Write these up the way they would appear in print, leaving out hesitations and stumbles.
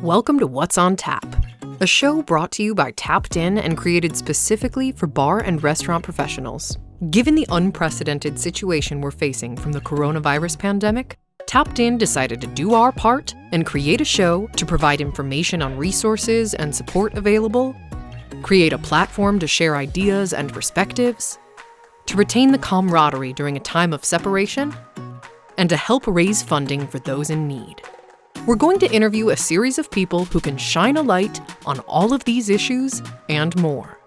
Welcome to What's on Tap, a show brought to you by Tapped In and created specifically for bar and restaurant professionals. Given the unprecedented situation we're facing from the coronavirus pandemic, Tapped In decided to do our part and create a show to provide information on resources and support available, create a platform to share ideas and perspectives, to retain the camaraderie during a time of separation, and to help raise funding for those in need. We're going to interview a series of people who can shine a light on all of these issues and more.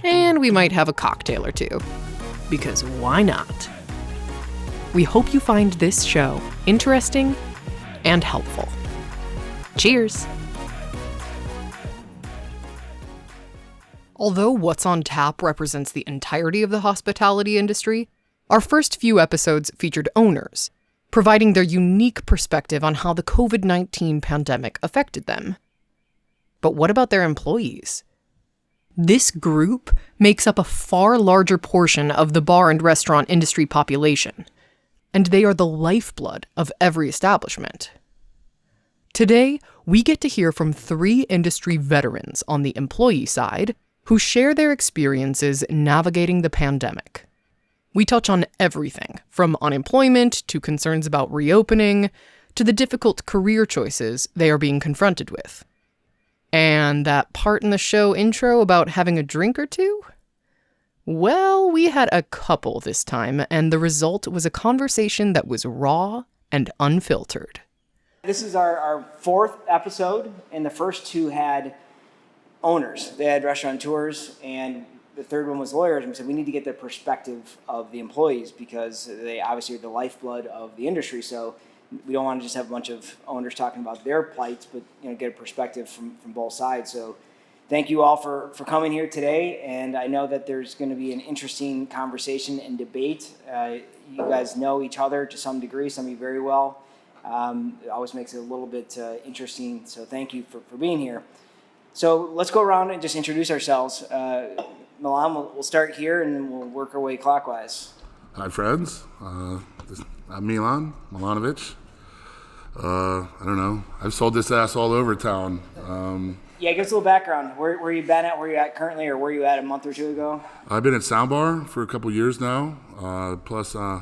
And we might have a cocktail or two, because why not? We hope you find this show interesting and helpful. Cheers! Although What's on Tap represents the entirety of the hospitality industry, our first few episodes featured owners, providing their unique perspective on how the COVID-19 pandemic affected them. But what about their employees? This group makes up a far larger portion of the bar and restaurant industry population, and they are the lifeblood of every establishment. Today, we get to hear from 3 industry veterans on the employee side who share their experiences navigating the pandemic. We touch on everything, from unemployment to concerns about reopening, to the difficult career choices they are being confronted with. And that part in the show intro about having a drink or two? Well, we had a couple this time, and the result was a conversation that was raw and unfiltered. This is our 4th episode, and the first 2 had owners. They had restaurateurs, and the third one was lawyers, and we said we need to get the perspective of the employees because they obviously are the lifeblood of the industry. So we don't want to just have a bunch of owners talking about their plights, but get a perspective from both sides. So thank you all for coming here today, and I know that there's going to be an interesting conversation and debate. You guys know each other to some degree, some of you very well. It always makes it a little bit interesting, so thank you for being here. So let's go around and just introduce ourselves. Milan, we'll start here and then we'll work our way clockwise. Hi, friends. I'm Milan Milanovich. I don't know. I've sold this ass all over town. Give us a little background. Where you been at, where you at currently, or where you at a month or 2 ago? I've been at Soundbar for a couple years now. Plus, I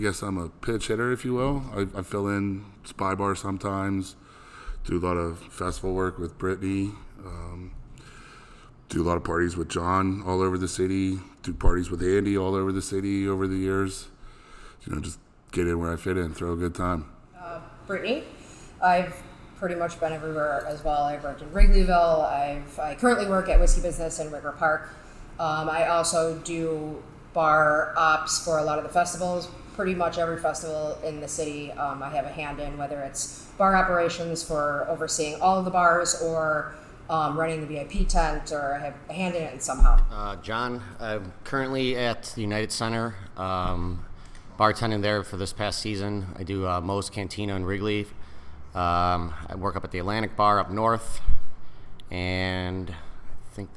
guess I'm a pitch hitter, if you will. I fill in Spy Bar sometimes. Do a lot of festival work with Brittany. Do a lot of parties with Jon all over the city. Do parties with Andy all over the city over the years. Just get in where I fit in, throw a good time. Brittany. I've pretty much been everywhere as well. I've worked in Wrigleyville. I currently work at Whiskey Business in Wicker Park. I also do bar ops for a lot of the festivals. Pretty much every festival in the city I have a hand in, whether it's bar operations for overseeing all of the bars or running the VIP tent, or I have a hand in it somehow. Jon, I'm currently at the United Center, bartending there for this past season. I do Moe's Cantina in Wrigley. I work up at the Atlantic Bar up north, and I think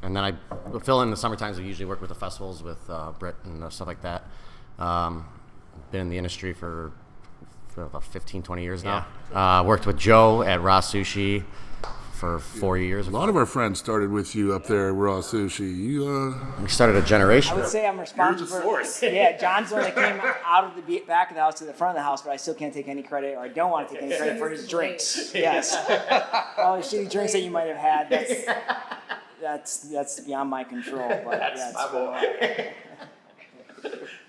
and then I fill in the summer times. I usually work with the festivals with Britt and stuff like that. Been in the industry for about 15, 20 years now. Worked with Joe at Raw Sushi for 4 years. A lot of our friends started with you up there at Raw Sushi. We started a generation. I would say I'm responsible for. Yeah, John's the one that came out of the back of the house to the front of the house, but I still can't take any credit, or I don't want to take any credit for his drinks. Yes, all the shitty drinks that you might have had. That's beyond my control. But that's my boy.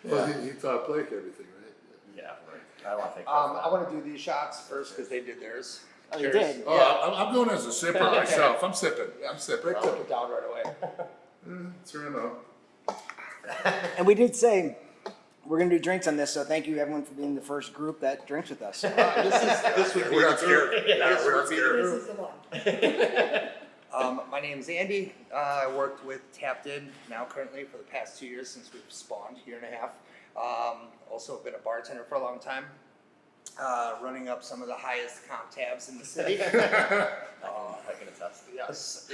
Well, he taught Blake everything, right? Yeah, right. I want to take I want to do these shots first because they did theirs. Oh, you did? Oh, I'm going as a sipper myself. I'm sipping. Rick took it down right away. Turn up. And we did say we're going to do drinks on this, so thank you everyone for being the first group that drinks with us. This would be We're not scared. We're not scared. This is the one. My name's Andy. I worked with Tapped In now currently for the past 2 years since we've spawned, year and a half. Also been a bartender for a long time. Running up some of the highest comp tabs in the city. I can attest. Yes.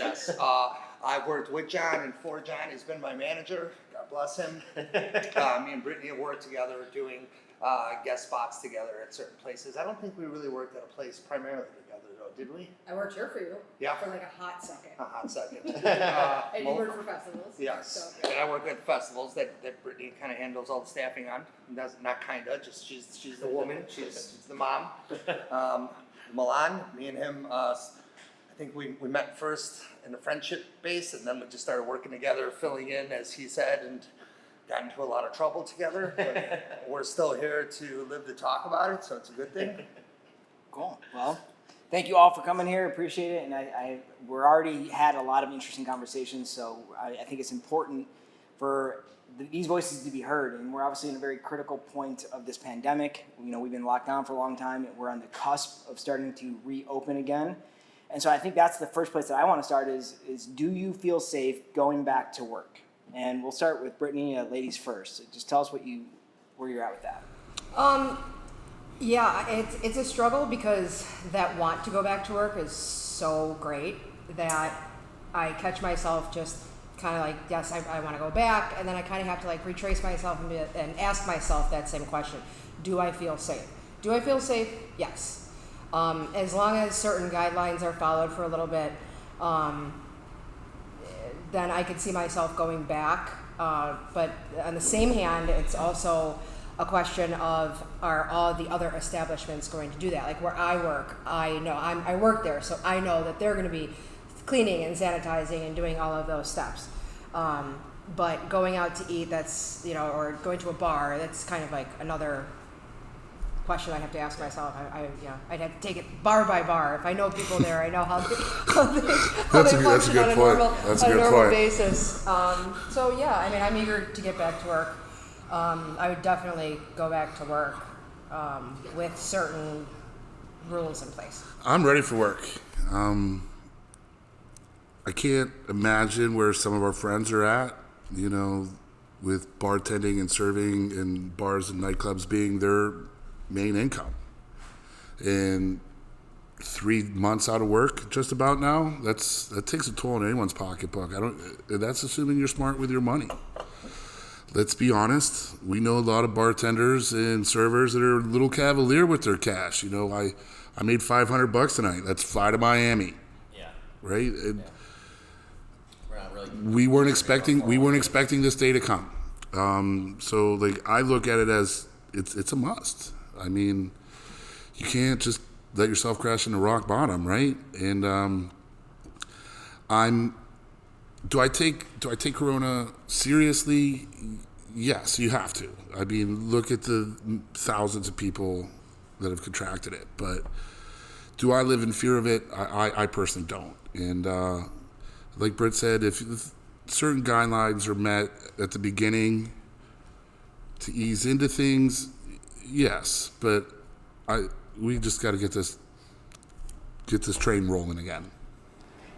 I've worked with Jon and for Jon. He's been my manager. God bless him. Me and Brittany have worked together doing guest spots together at certain places. I don't think we really worked at a place primarily together, though, did we? I worked here for you. Yeah. For like a hot second. A hot second. And you worked for festivals. Yes, So. and I work at festivals that Brittany kind of handles all the staffing on. Not kinda, just she's the woman. She's the mom. Milan, me and him. I think we met first in the friendship base, and then we just started working together, filling in as he said, and got into a lot of trouble together. But we're still here to live to talk about it, so it's a good thing. Cool. Well, thank you all for coming here. Appreciate it. And we're already had a lot of interesting conversations, so I think it's important for these voices to be heard. And we're obviously in a very critical point of this pandemic. You know, we've been locked down for a long time. We're on the cusp of starting to reopen again. And so I think that's the first place that I want to start is do you feel safe going back to work? And we'll start with Brittany, ladies first. So just tell us where you're at with that. Yeah, it's a struggle because that want to go back to work is so great that I catch myself just kind of like, yes, I want to go back, and then I kind of have to like retrace myself and ask myself that same question: do I feel safe? Do I feel safe? Yes. As long as certain guidelines are followed for a little bit, then I could see myself going back. But on the same hand, it's also a question of, are all the other establishments going to do that? Like where I work, I know I work there, so I know that they're going to be cleaning and sanitizing and doing all of those steps. But going out to eat, that's, or going to a bar, that's kind of like another question I have to ask myself. I'd have to take it bar by bar. If I know people there, I know how they function on a normal basis. So yeah, I mean, I'm eager to get back to work. I would definitely go back to work with certain rules in place. I'm ready for work. I can't imagine where some of our friends are at, with bartending and serving and bars and nightclubs being their main income. And 3 months out of work just about now, that takes a toll on anyone's pocketbook. That's assuming you're smart with your money. Let's be honest, we know a lot of bartenders and servers that are a little cavalier with their cash. I made $500 tonight. Let's fly to Miami. Yeah. Right? And yeah. We're not really we weren't expecting this day to come. So like I look at it as it's a must. I mean, you can't just let yourself crash into rock bottom, right? And do I take Corona seriously? Yes, you have to. I mean, look at the thousands of people that have contracted it. But do I live in fear of it? I personally don't. And like Britt said, if certain guidelines are met at the beginning to ease into things, yes. But we just got to get this train rolling again.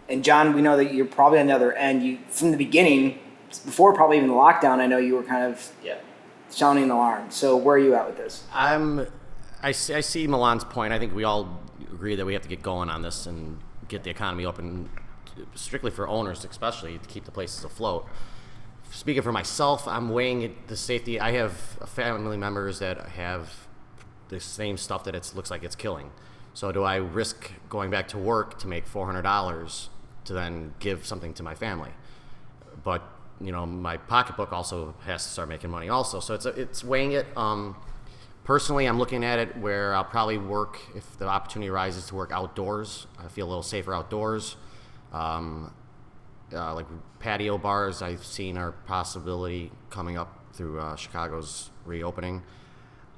And Jon, we know that you're probably on the other end. From the beginning, before probably even the lockdown, I know you were kind of sounding an alarm. So where are you at with this? I see Milan's point. I think we all agree that we have to get going on this and get the economy open, strictly for owners especially, to keep the places afloat. Speaking for myself, I'm weighing the safety. I have family members that have the same stuff that looks like it's killing. So do I risk going back to work to make $400 to then give something to my family? But my pocketbook also has to start making money also. So it's weighing it. Personally, I'm looking at it where I'll probably work, if the opportunity arises, to work outdoors. I feel a little safer outdoors. Like patio bars, I've seen are possibility coming up through Chicago's reopening.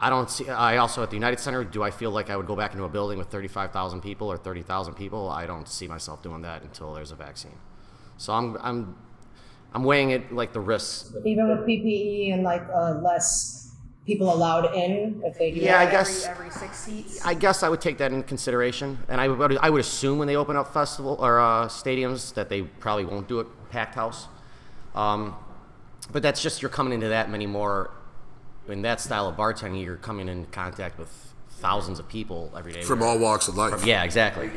I also at the United Center, do I feel like I would go back into a building with 35,000 people or 30,000 people? I don't see myself doing that until there's a vaccine. So I'm weighing it like the risks. Even with PPE and like less people allowed in, if they do every 6 seats. I guess I would take that into consideration, and I would assume when they open up festival or stadiums that they probably won't do it packed house. But that's just, you're coming into that many more. In that style of bartending, you're coming in contact with thousands of people every day. From all walks of life. Yeah, exactly.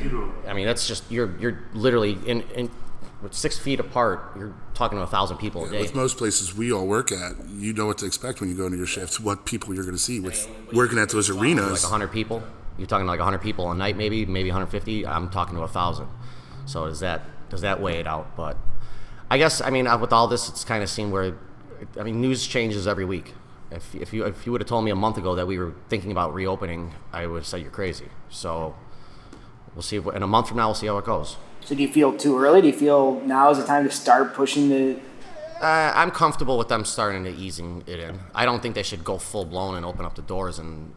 I mean, that's just, you're literally in with 6 feet apart, you're talking to 1,000 people a day. With most places we all work at, you know what to expect when you go into your shifts, what people you're going to see. With working at those arenas, Like 100 people. You're talking like 100 people a night, maybe 150. I'm talking to 1,000. So does that weigh it out? But I guess, I mean, with all this, it's kind of seen where, I mean, news changes every week. If you would have told me a month ago that we were thinking about reopening, I would have said you're crazy. So we'll see. In a month from now, we'll see how it goes. So do you feel too early? Do you feel now is the time to start pushing the? I'm comfortable with them starting to easing it in. I don't think they should go full blown and open up the doors and,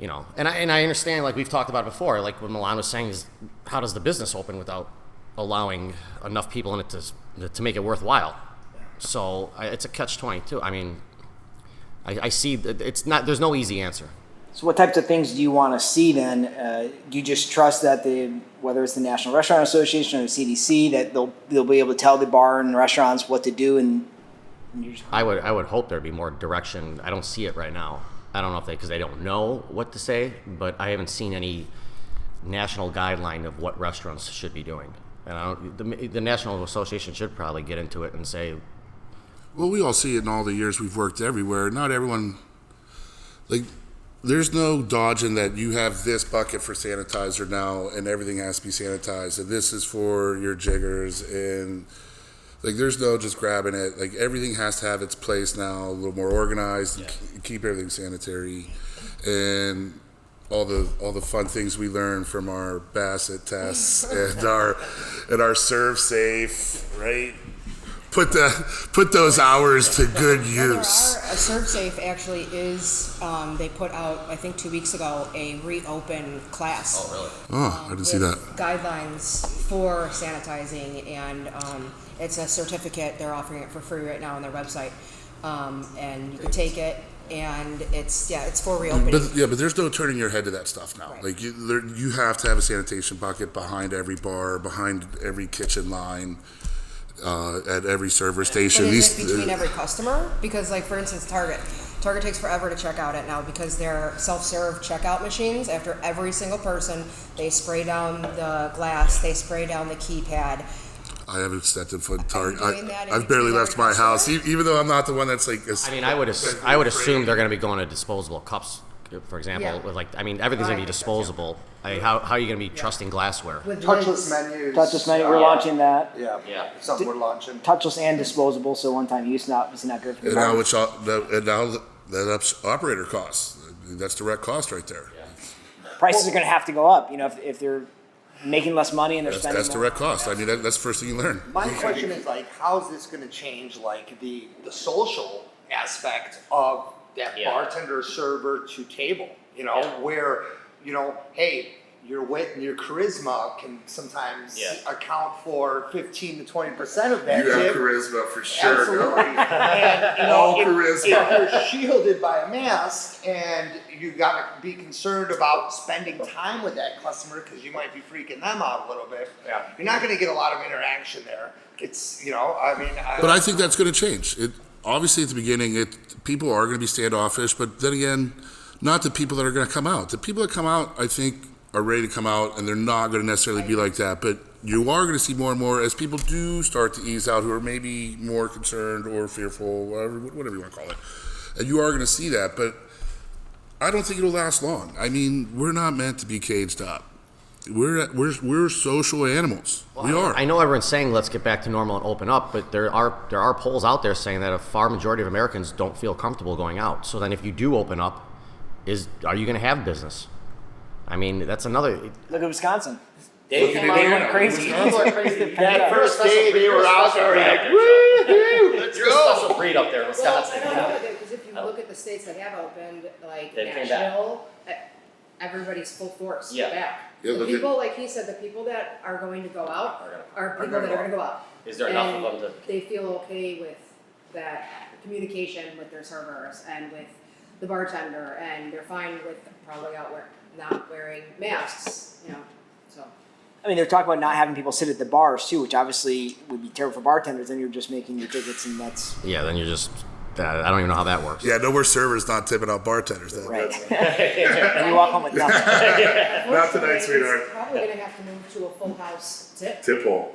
you know. And I understand, like we've talked about before, like what Milan was saying is, how does the business open without allowing enough people in it to make it worthwhile? So it's a catch-22. I mean, I see that it's not. There's no easy answer. So what types of things do you want to see then? Do you just trust that whether it's the National Restaurant Association or the CDC, that they'll be able to tell the bar and restaurants what to do? And I would hope there'd be more direction. I don't see it right now. I don't know if because they don't know what to say, but I haven't seen any national guideline of what restaurants should be doing. And the National Association should probably get into it and say. Well, we all see it in all the years we've worked everywhere. Not everyone, like. There's no dodging that you have this bucket for sanitizer now and everything has to be sanitized and this is for your jiggers and like there's no just grabbing it. Like everything has to have its place now, a little more organized, and keep everything sanitary, and all the fun things we learned from our Bassett tests and our serve safe, right? Put those hours to good use. ServSafe actually is, they put out, I think 2 weeks ago, a reopen class. Oh, really? Oh, I didn't see that. Guidelines for sanitizing, and it's a certificate. They're offering it for free right now on their website. And you can take it, and it's for reopening. But there's no turning your head to that stuff now. Right. Like you have to have a sanitation bucket behind every bar, behind every kitchen line. At every server station. But is it between every customer? Because, like, for instance, Target takes forever to check out it now because they're self-serve checkout machines. After every single person, they spray down the glass, they spray down the keypad. I haven't stepped in foot in Target. I've I've barely left my house, even though I'm not the one that's like. I mean, I would assume they're going to be going to disposable cups, for example. Yeah. With everything's going to be disposable. How are you going to be trusting glassware? With Touchless menus. touchless menu, we're launching that. Yeah. Something we're launching. Touchless and disposable, so one-time use, it's not good for the And now, environment. that ups operator costs. That's direct cost right there. Prices are going to have to go up. You know, if they're making less money and they're spending That's more. direct cost. I mean, that's the first thing you learn. My question is like, how is this going to change like the social aspect of that bartender server to table? You know, where hey, your wit and your charisma can sometimes account for 15 to 20% of that. You have tip. charisma for sure. Absolutely. And All if charisma. you're shielded by a mask and you got to be concerned about spending time with that customer because you might be freaking them out a little bit. Yeah. You're not going to get a lot of interaction there. It's, But I think that's going to change. Obviously, at the beginning, people are going to be standoffish, but then again, not the people that are going to come out. The people that come out, I think, are ready to come out, and they're not going to necessarily be like that. But you are going to see more and more as people do start to ease out, who are maybe more concerned or fearful, whatever you want to call it. And you are going to see that, but I don't think it'll last long. I mean, we're not meant to be caged up. We're social animals. We are. I know everyone's saying let's get back to normal and open up, but there are polls out there saying that a far majority of Americans don't feel comfortable going out. So then if you do open up, are you going to have business? I mean, that's another. Look at Wisconsin. They went crazy. People are crazy. that first day they were out there like, woohoo, let's You're a go. special breed up there in Wisconsin. Well, I don't know, because if you look at the states that have opened, like They came Nashville, everybody's full force back. Yeah, The look people, like he said, the people that are going to go out are people that are going to go out. Is there enough of them And they feel okay with that communication with their servers and with the bartender, and they're fine with probably not wearing masks, so. I mean, they're talking about not having people sit at the bars too, which obviously would be terrible for bartenders. Then you're just making your tickets, and that's. Yeah, then you're just I don't even know how that works. Yeah, no more servers not tipping out bartenders. Then. Right. And you walk home with nothing. Not tonight, sweetheart. Probably gonna have to move to a full house tip. Tip hole.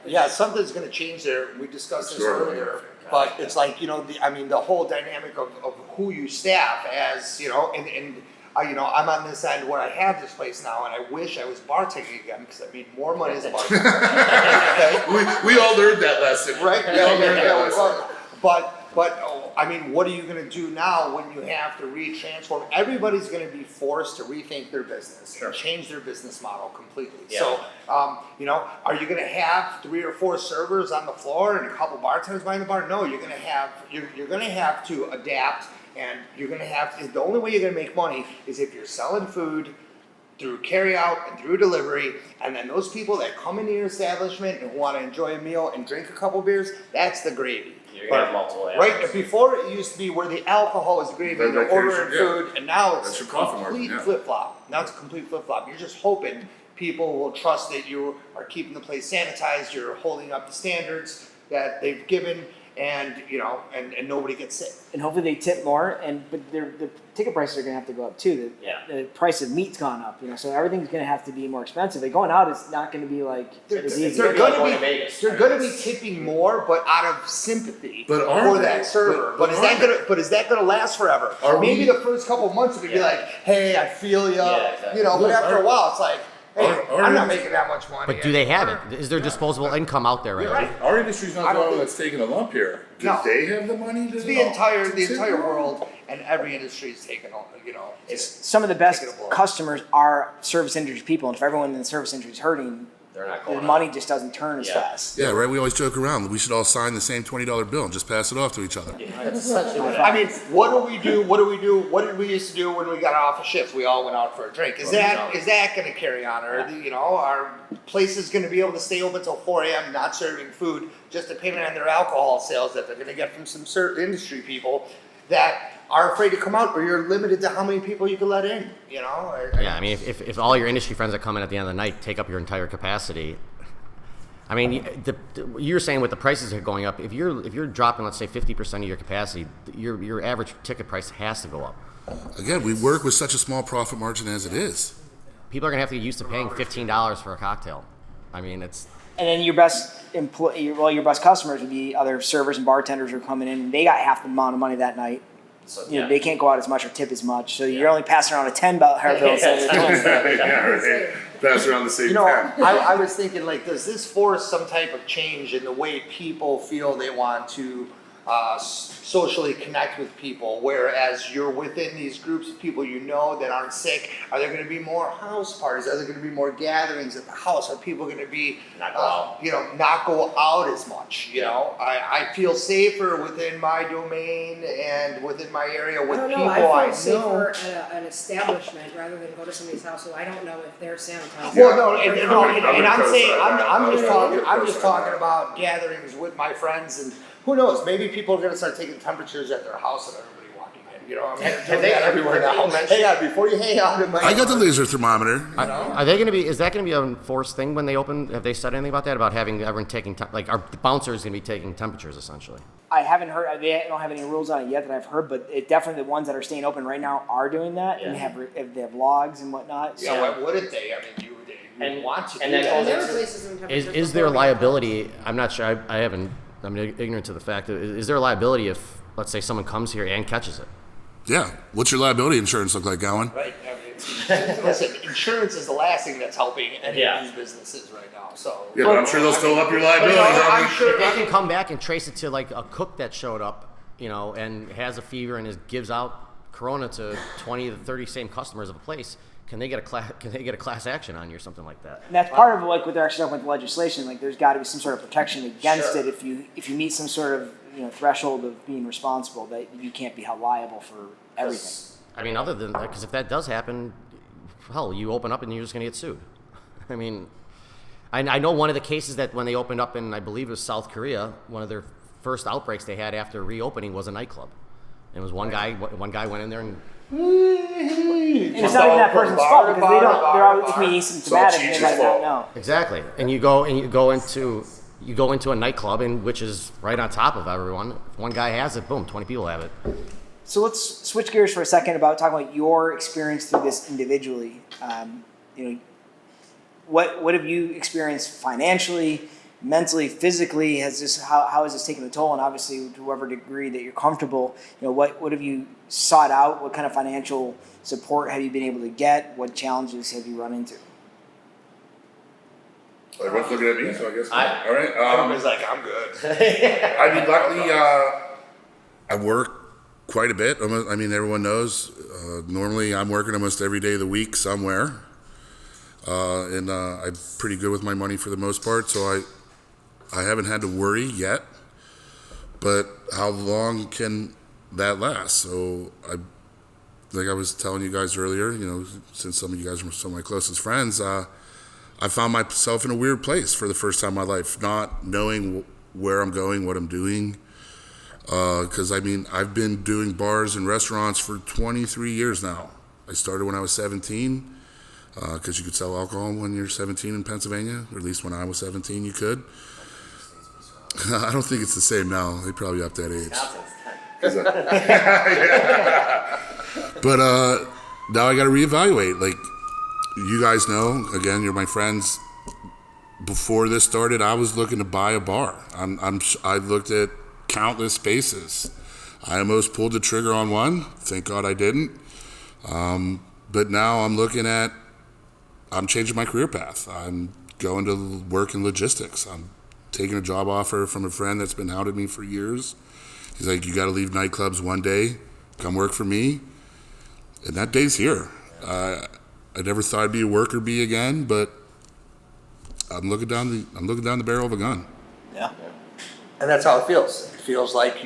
Yeah, something's going to change there. We discussed this Sure. earlier, but it's like, you know, the whole dynamic of who you staff as, you know, and you know, I'm on this end where I have this place now, and I wish I was bartending again because I made more money as a bartender. Okay? We all learned that lesson. Right? We all learned that lesson. But I mean, what are you going to do now when you have to re-transform? Everybody's going to be forced to rethink their business and change their business model completely. Yeah. So, you know, are you going to have 3 or 4 servers on the floor and a couple bartenders behind the bar? No, you're going to have to adapt, and you're going to have to, the only way you're going to make money is if you're selling food through carry out and through delivery, and then those people that come into your establishment and want to enjoy a meal and drink a couple beers, that's the gravy. You're gonna have multiple Right, avenues. before it used to be where the alcohol is gravy, Then you're that ordering takes- yeah. food, and now That's it's your profit margin, complete yeah. flip-flop. Now it's a complete flip-flop. You're just hoping people will trust that you are keeping the place sanitized, you're holding up the standards that they've given, and, you know, and nobody gets sick. And hopefully they tip more, but the ticket prices are going to have to go up too. The price of meat's gone up, you know, so everything's going to have to be more expensive. Like going out is not going to be like as easy. They're like going going to to be Vegas. they're going to be tipping more, but out of sympathy But are for they? that server. But But is are that they? going to last forever? Are Maybe we- the first couple of months it would be Yeah. like, hey, I feel you, Yeah, exactly. you know. But Look, after a while, it's like, hey, our I'm not industry- making that much money. But do they have it? Is there disposable income out there right now? Right. Our industry's I not the don't one think- that's taking a lump here. Do No. they have the money to The no. entire Tip world and every industry is taking on, you know. Some of the best Taking a blow. customers are service industry people, and if everyone in the service industry is hurting, They're not the going money just doesn't turn as Yeah. fast. Yeah, right. We always joke around. We should all sign the same $20 bill and just pass it off to each other. That's essentially what I mean, what do we do? What did we used to do when we got off a shift? We all went out for a drink. Is that going to carry on, or you know, are places going to be able to stay open till 4 a.m. not serving food, just depending on their alcohol sales that they're going to get from some certain industry people that are afraid to come out, or you're limited to how many people you can let in? You know? Yeah, I mean, if all your industry friends that come in at the end of the night take up your entire capacity, I mean, you're saying with the prices that are going up, if you're dropping, let's say 50% of your capacity, your average ticket price has to go up. Again, we work with such a small profit margin as it is. People are gonna have to get used to paying $15 for a cocktail. I mean, it's And then your best your best customers would be other servers and bartenders who are coming in. They got half the amount of money that night. So, You know, they can't go out as much or tip as much, so you're only passing around a $10 bill instead of a 20. Yeah, right. Pass around the same You know, pen. I was thinking, like, does this force some type of change in the way people feel they want to socially connect with people? Whereas you're within these groups of people you know that aren't sick, are there going to be more house parties? Are there going to be more gatherings at the house? Are people going to be, Not go out. you know, not go out as much? You know, I feel safer within my domain and within my area with I don't people know. I I feel know. safer at an establishment rather than go to somebody's house who I don't know if they're sanitized. Well, no, and I'm I'm gonna saying, co-sign that. I'm just talking about gatherings with my friends, and who knows, maybe people are gonna start taking temperatures at their house and everybody walking in, you know, I mean, Have doing they- that everywhere have they now. mentioned- Hey, before you hang out in my. I got the laser thermometer. Are they going to be? Is that going to be an enforced thing when they open? Have they said anything about that? About having everyone taking like our bouncers going to be taking temperatures essentially? I haven't heard. They don't have any rules on it yet that I've heard, but it definitely the ones that are staying open right now are doing that, and they have logs and whatnot. Yeah, why wouldn't they? I mean, you And- want to. and do that that. goes There are into- places in temperatures Is there before we have liability? I'm not sure. I haven't. I'm ignorant to the fact. Is there a liability if, let's say, someone comes here and catches it? Yeah. What's your liability insurance look like, Gowan? Right, I mean, listen, insurance is the last thing that's helping any Yeah. of these businesses right now, so. Yeah, but I'm sure they'll still up your But liability. no, Robert. I'm sure. If they can come back and trace it to like a cook that showed up, you know, and has a fever and gives out Corona to 20 to 30 same customers of a place, can they get a class action on you or something like that? And that's part of like what they're actually talking about with legislation. Like, there's got to be some sort of protection against it if you meet some sort of threshold of being responsible, that you can't be held liable for everything. I mean, other than that, because if that does happen, hell, you open up and you're just going to get sued. I mean, I know one of the cases that when they opened up in, I believe it was South Korea, one of their first outbreaks they had after reopening was a nightclub. And it was one guy went in there and And it's not even that person's fault because they're always being asymptomatic and they might not know. exactly. And you go you go into a nightclub, which is right on top of everyone. If one guy has it, boom, 20 people have it. So let's switch gears for a second about talking about your experience through this individually. What have you experienced financially, mentally, physically? How has this taken a toll? And obviously, to whatever degree that you're comfortable, what have you sought out? What kind of financial support have you been able to get? What challenges have you run into? Everyone's looking at me, so I guess. All right. Everybody's like, I'm good. I mean, luckily, I work quite a bit. I mean, everyone knows. Normally, I'm working almost every day of the week somewhere, and I'm pretty good with my money for the most part. So I haven't had to worry yet. But how long can that last? So like I was telling you guys earlier, since some of you guys are some of my closest friends, I found myself in a weird place for the first time in my life, not knowing where I'm going, what I'm doing. Because, I've been doing bars and restaurants for 23 years now. I started when I was 17, because you could sell alcohol when you're 17 in Pennsylvania, or at least when I was 17 you could. I don't think it's the same now. They probably up that age. But now I got to reevaluate. Like, you guys know, again, you're my friends. Before this started, I was looking to buy a bar. I looked at countless spaces. I almost pulled the trigger on one. Thank God I didn't. But now I'm changing my career path. I'm going to work in logistics. I'm taking a job offer from a friend that's been hounding me for years. He's like, you got to leave nightclubs one day, come work for me. And that day's here. I never thought I'd be a worker bee again, but I'm looking down the barrel of a gun. Yeah. And that's how it feels. It feels like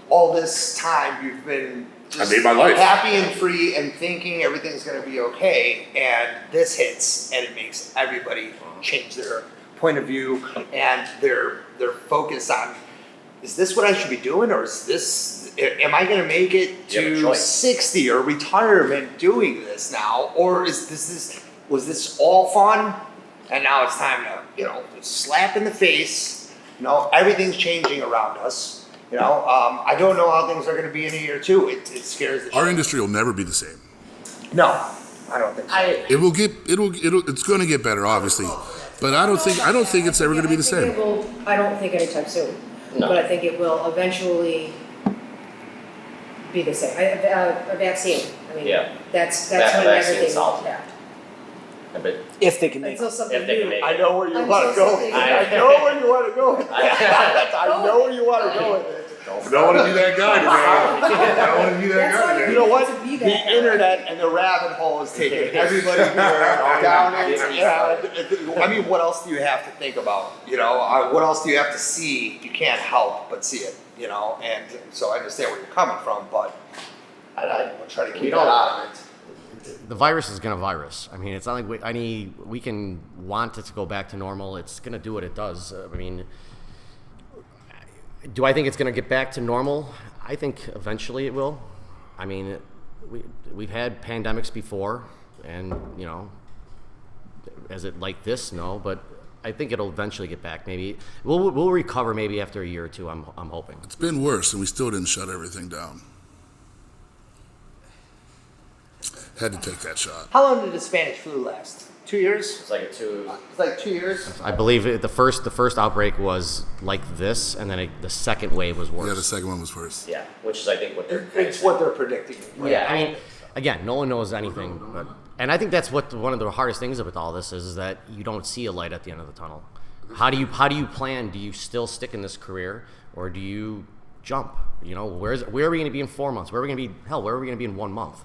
all this time you've been just I made my life happy and free and thinking everything's going to be okay, and this hits and it makes everybody change their point of view and their focus on, is this what I should be doing, or am I going to make it to 60 or retirement doing this now, or was this all fun and now it's time to slap in the face. Everything's changing around us. I don't know how things are going to be in a year or two. It scares the shit. Our industry will never be the same. No, I don't think so. It's going to get better, obviously, but I don't think it's ever going to be the same. I don't think anytime soon, but I think it will eventually be the same. A vaccine. That's when everything will adapt. If they can make Until something If they can new. make I know where you want to go. I know where you want to go with it. I know where you want to go with it. I don't want to be that guy today. I don't want to be that guy today. You know what? The internet and the rabbit hole is taking everybody here down and what else do you have to think about? What else do you have to see? You can't help but see it. And so I understand where you're coming from, but I try to keep that out of it. The virus is going to virus. It's not like we can want it to go back to normal. It's going to do what it does. Do I think it's going to get back to normal? I think eventually it will. We've had pandemics before, and is it like this? No, but I think it'll eventually get back. Maybe we'll recover. Maybe after a year or two. I'm hoping. It's been worse, and we still didn't shut everything down. Had to take that shot. How long did the Spanish flu last? 2 years? It's like It's like 2 years. I believe the first outbreak was like this, and then the second wave was worse. Yeah, the second one was worse. yeah, which is I think what they're. It's what they're predicting. Yeah, Again, no one knows anything, and I think that's one of the hardest things about all this is that you don't see a light at the end of the tunnel. How do you plan? Do you still stick in this career, or do you jump? Where are we going to be in 4 months? Where are we going to be? Where are we going to be in 1 month?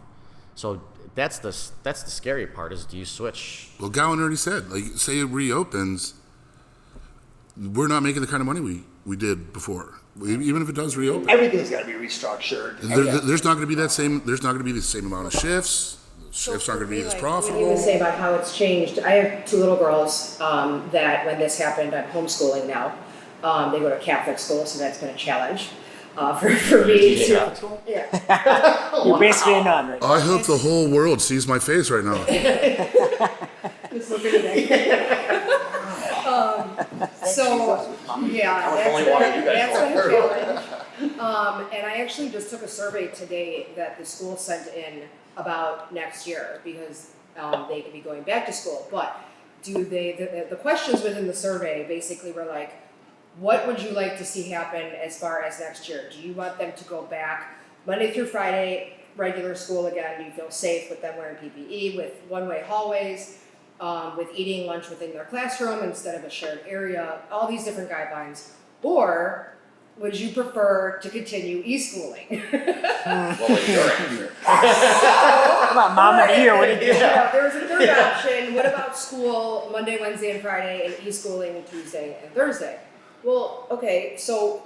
So that's the scary part is, do you switch? Well, Gowan already said, say it reopens, we're not making the kind of money we did before. Even if it does reopen, Everything's got to be restructured. there's not going to be that same. There's not going to be the same amount of shifts. Shifts aren't going to be as What profitable. you would say about how it's changed. I have 2 little girls that when this happened, I'm homeschooling now. They go to Catholic school, so that's been a challenge for me. Yeah. You're basically a nun right now. I hope the whole world sees my face right now. Just look at it. So, yeah, I was only wanting you guys that's to been a challenge. And I actually just took a survey today that the school sent in about next year because they could be going back to school. But the questions within the survey basically were like, what would you like to see happen as far as next year? Do you want them to go back Monday through Friday, regular school again? Do you feel safe with them wearing PPE, with one-way hallways, with eating lunch within their classroom instead of a shared area, all these different guidelines? Or would you prefer to continue e-schooling? What was your answer? Come on, Mom, I'm here. What did you do? There was a third option. What about school Monday, Wednesday, and Friday, and e-schooling Tuesday and Thursday? Well, okay, so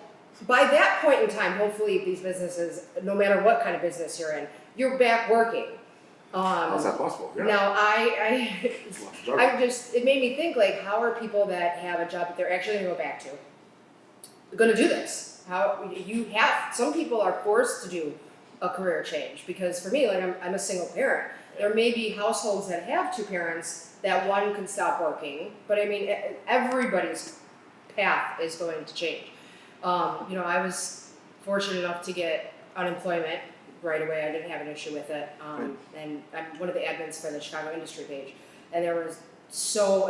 by that point in time, hopefully these businesses, no matter what kind of business you're in, you're back working. How's that possible? Yeah. Now, It's a lot to juggle. it made me think, like, how are people that have a job that they're actually gonna go back to gonna do this? Some people are forced to do a career change, because for me, like, I'm a single parent. There may be households that have two parents that one can stop working, but I mean, everybody's path is going to change. I was fortunate enough to get unemployment right away. I didn't have an issue with it. And I'm one of the admins for the Chicago industry page. And there was still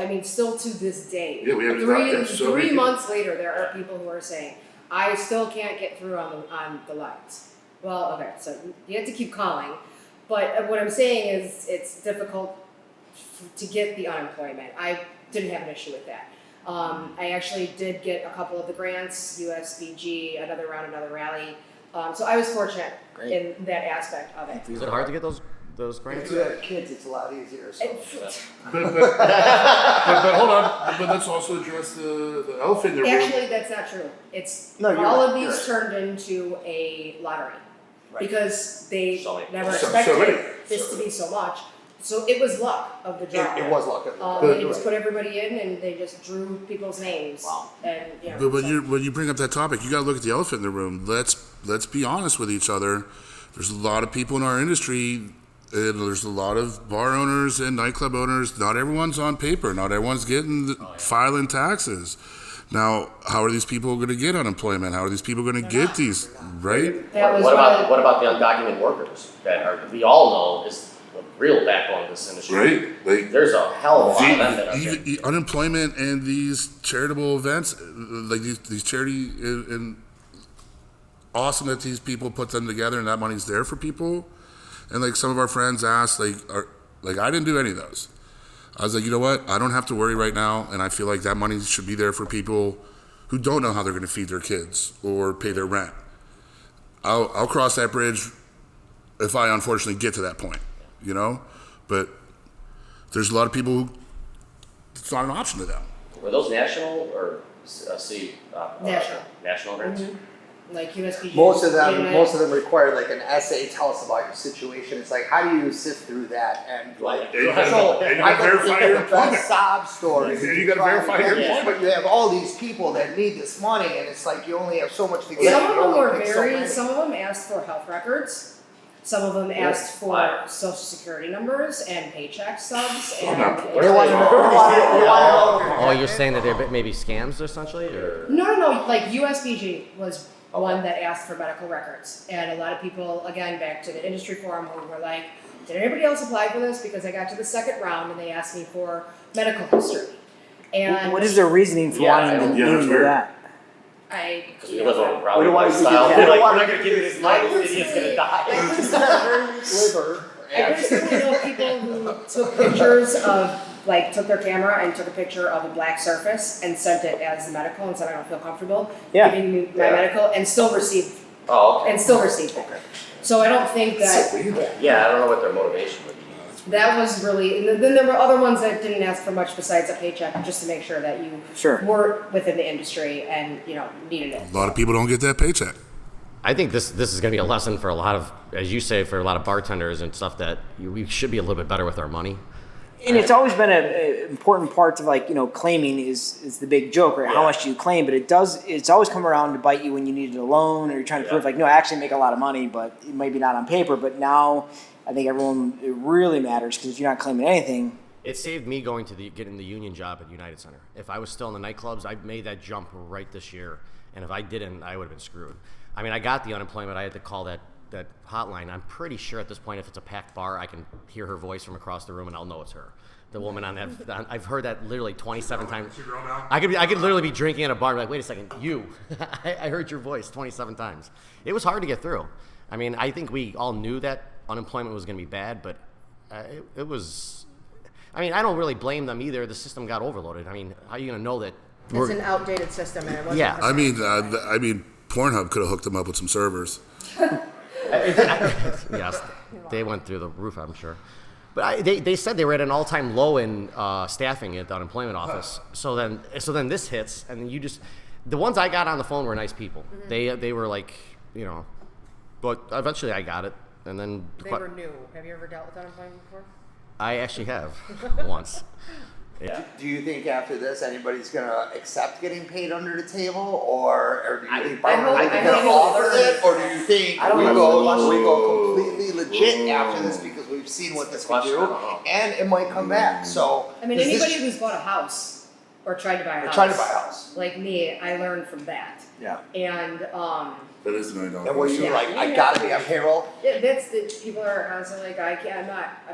to this day, Yeah, we have so 3 many- months later, there are people who are saying, I still can't get through on the lines. Well, okay, so you have to keep calling. But what I'm saying is it's difficult to get the unemployment. I didn't have an issue with that. I actually did get a couple of the grants, USBG, another round, another rally. So I was fortunate in that aspect of it. Is it hard to get those grants? If you have kids, it's a lot easier. So. But hold on. But let's also address the elephant in the room. Actually, that's not true. It's No, you're all right, of you're these turned into a lottery Right. because they So many. never So expected many. this to be so much. So it was luck of the draw. It was luck. They just put everybody in and they just drew people's names. Wow. And But when you bring up that topic, you got to look at the elephant in the room. Let's be honest with each other. There's a lot of people in our industry, and there's a lot of bar owners and nightclub owners. Not everyone's on paper. Not everyone's filing taxes. Now, how are these people going to get unemployment? How are these people going to get these, right? that was What one of about the undocumented workers we all know is the real backbone of this industry? Right? Like There's a hell of a lot of them that are getting. unemployment and these charitable events, like these charity, and awesome that these people put them together and that money's there for people. And like some of our friends asked, like I didn't do any of those. I was like, you know what? I don't have to worry right now, and I feel like that money should be there for people who don't know how they're going to feed their kids or pay their rent. I'll cross that bridge if I unfortunately get to that point, But there's a lot of people who it's not an option to them. Were those national or city? National. National grants? like USPG. Most of them require like an essay. Tell us about your situation. It's like, how do you sift through that and like? And you gotta verify your the employment. best sob stories. And you gotta verify your employment. But you have all these people that need this money, and it's like you only have so much to get. Some of You them only were pick so very. many. Some of them asked for health records. Some of them asked for Wow. social security numbers and paycheck stubs. Oh, And no. They want to know. Oh, you're saying that they're maybe scams essentially, or? No. Like USBG was one that asked for medical records, and a lot of people, again, back to the industry forum, who were like, "Did anybody else apply for this?" Because I got to the second round and they asked me for medical history. And What is their reasoning for Yeah, wanting yeah, to that's do weird. that? Because we live a We rowdy don't want you to lifestyle. get We're like, that. we're not gonna give you this money, this idiot's gonna die. Liver. I personally know people who took pictures of, like, took their camera and took a picture of a black surface and sent it as the medical and said, "I don't feel comfortable Yeah. giving you my medical," and still received Oh, okay. it. So I don't think that Yeah, I don't know what their motivation would be. that was really. And then there were other ones that didn't ask for much besides a paycheck, just to make sure that you Sure. were within the industry and needed it. A lot of people don't get that paycheck. I think this is going to be a lesson for a lot of, as you say, for a lot of bartenders and stuff, that we should be a little bit better with our money. And it's always been an important part of claiming is the big joke, right? How much do you claim? But it's always come around to bite you when you needed a loan or you're trying to prove no, I actually make a lot of money, but it might be not on paper. But now I think it really matters, because if you're not claiming anything, It saved me getting the union job at United Center. If I was still in the nightclubs, I made that jump right this year. And if I didn't, I would have been screwed. I mean, I got the unemployment. I had to call that hotline. I'm pretty sure at this point, if it's a packed bar, I can hear her voice from across the room, and I'll know it's her. The woman on that. I've heard that literally 27 times. I could literally be drinking at a bar and be like, wait a second, you. I heard your voice 27 times. It was hard to get through. I mean, I think we all knew that unemployment was going to be bad, but it was. I mean, I don't really blame them either. The system got overloaded. I mean, how are you going to know that? It's an outdated system, and it wasn't. Yeah. I mean, Pornhub could have hooked them up with some servers. Yes, they went through the roof, I'm sure. But they said they were at an all-time low in staffing at the unemployment office. So then this hits, and then the ones I got on the phone were nice people. Mm-hmm. They were like, but eventually I got it, and then they were new. Have you ever dealt with unemployment before? I actually have once. Yeah. Do you think after this anybody's gonna accept getting paid under the table, or do you think I hope- they're gonna offer it, or do you think we go completely legit after this because we've seen what this can do, and it might come back? So I mean, anybody who's bought a house or tried to buy a house, like me, I learned from that. Yeah. And That is $1 million. And were you like, I gotta be on payroll? that's the people are constantly like, I'm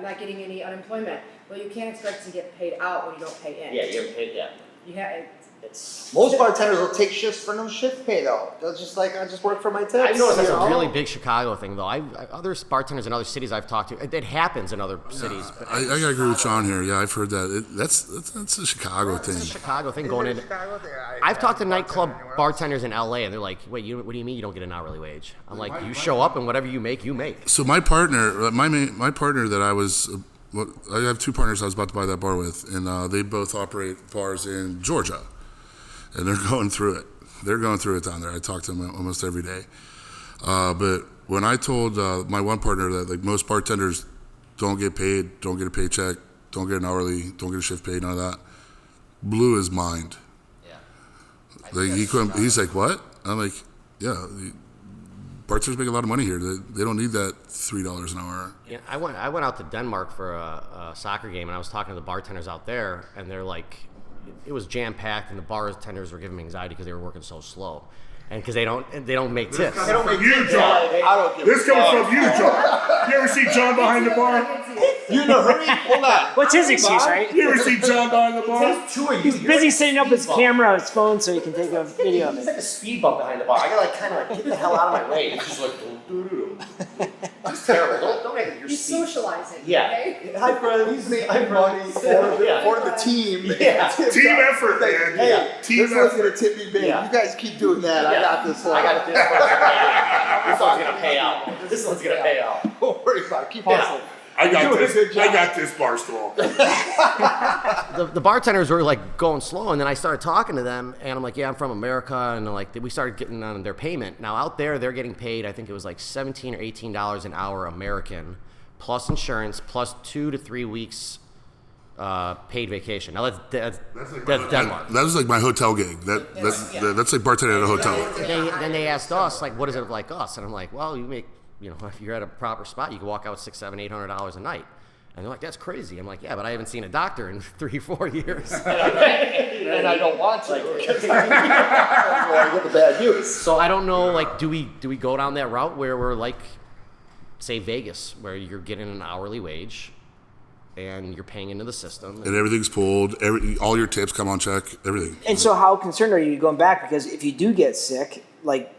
not getting any unemployment. Well, you can't expect to get paid out when you don't pay in. Yeah, you haven't paid yet. It's Most bartenders will take shifts for no shift pay though. They'll just like, I just work for my tips. I know that's a really big Chicago thing, though. Other bartenders in other cities I've talked to, it happens in other cities. But I gotta agree with Jon here. Yeah, I've heard that. That's a Chicago thing. it's a Chicago thing going in. I've talked to nightclub bartenders in LA, and they're like, "Wait, what do you mean you don't get an hourly wage?" I'm like, "You show up, and whatever you make, you make." So my partner, my partner that I have two partners I was about to buy that bar with, and they both operate bars in Georgia, and they're going through it. They're going through it down there. I talk to them almost every day. But when I told my one partner that like most bartenders don't get paid, don't get a paycheck, don't get an hourly, don't get a shift paid, none of that, blew his mind. Yeah. Like he couldn't. He's like, what? I'm like, yeah. Bartenders make a lot of money here. They don't need that $3 an hour. Yeah, I went out to Denmark for a soccer game, and I was talking to the bartenders out there, and they're like, it was jam packed, and the bartenders were giving me anxiety because they were working so slow, and because they don't make tips. This coming from you, Jon. This coming from you, Jon. You ever see Jon behind the bar? You in a hurry? Hold on. What's his excuse, right? You ever see Jon behind the bar? He's busy setting up his camera on his phone so he can take a video of It's it. like a speed bump behind the bar. I gotta kind of get the hell out of my way. It's just like, it's terrible. Don't make it your He's speed. socializing. Yeah. Okay? Hi friends. I'm money for the team. Yeah. Team effort, man. Hey, Team this one's effort. gonna tip me big. Yeah. You guys keep doing that. I Yeah. got this one. I got this one's gonna pay out. This one's gonna pay out. Don't worry about it. Keep Yeah. hustling. I got You're doing a this. good job. I got this, Barstool. The bartenders were like going slow, and then I started talking to them, and I'm like, yeah, I'm from America, and like we started getting on their payment. Now out there, they're getting paid, I think it was like $17 or $18 an hour American, plus insurance, plus 2 to 3 weeks paid vacation. Now that's Denmark. That was like my hotel gig. That's like bartending at a hotel. Then they asked us, like, what is it like us? And I'm like, well, you make, if you're at a proper spot, you can walk out with $600, $700, $800 a night. And they're like, that's crazy. I'm like, yeah, but I haven't seen a doctor in 3-4 years. And I don't want to. Because I get the bad news. So I don't know, like, do we go down that route where we're like, say Vegas, where you're getting an hourly wage and you're paying into the system, And everything's pulled. All your tips come on check. Everything. And so how concerned are you going back? Because if you do get sick, like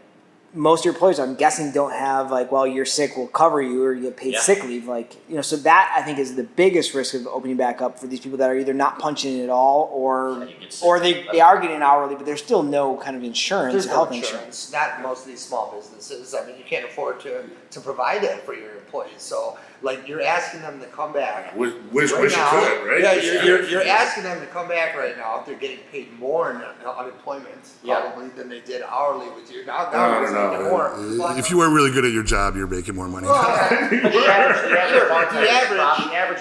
most of your employers, I'm guessing, don't have like, well, you're sick, we'll cover you, or you get paid sick leave. Like, so that I think is the biggest risk of opening back up for these people that are either not punching in at all, or they are getting hourly, but there's still no kind of insurance, There's no health insurance. Not in most of these small businesses. I mean, you can't afford to provide that for your employees. So, like, you're asking them to come back. Wish right you now. could, right? Yeah, you're asking them to come back right now if they're getting paid more in unemployment probably than they did hourly with you. Now it's even more. But If you weren't really good at your job, you're making more money. The average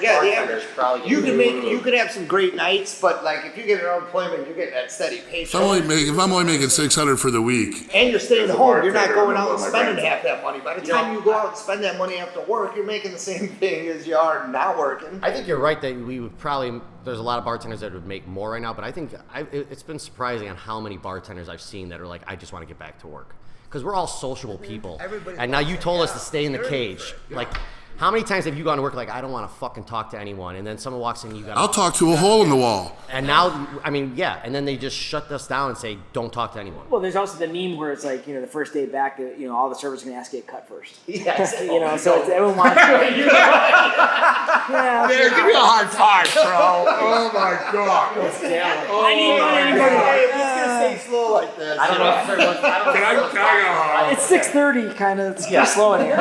bartender's probably you could have some great nights, but like if you get an unemployment, you're getting that steady paycheck. If I'm only making $600 for the week, And you're staying As a home, you're not bartender, going out I'm and on my spending grind. half that money. By the time you go out and spend that money after work, you're making the same thing as you are not working. I think you're right that we would probably, there's a lot of bartenders that would make more right now, but I think it's been surprising on how many bartenders I've seen that are like, I just want to get back to work. Because we're all sociable people. And now you told us to stay in the cage. Like, how many times have you gone to work like, I don't want to fucking talk to anyone, and then someone walks in, you got I'll talk to a hole in the wall. And now, I mean, yeah, and then they just shut us down and say, don't talk to anyone. Well, there's also the meme where it's like, the first day back, all the servers are going to ask to get cut first. Yes. So everyone wants to. Yeah. There, give me a high five, bro. Oh my God. I need money. It's gonna stay slow like this. I don't know if everyone's, Can I go? It's 6:30, kind of. It's pretty slow in here.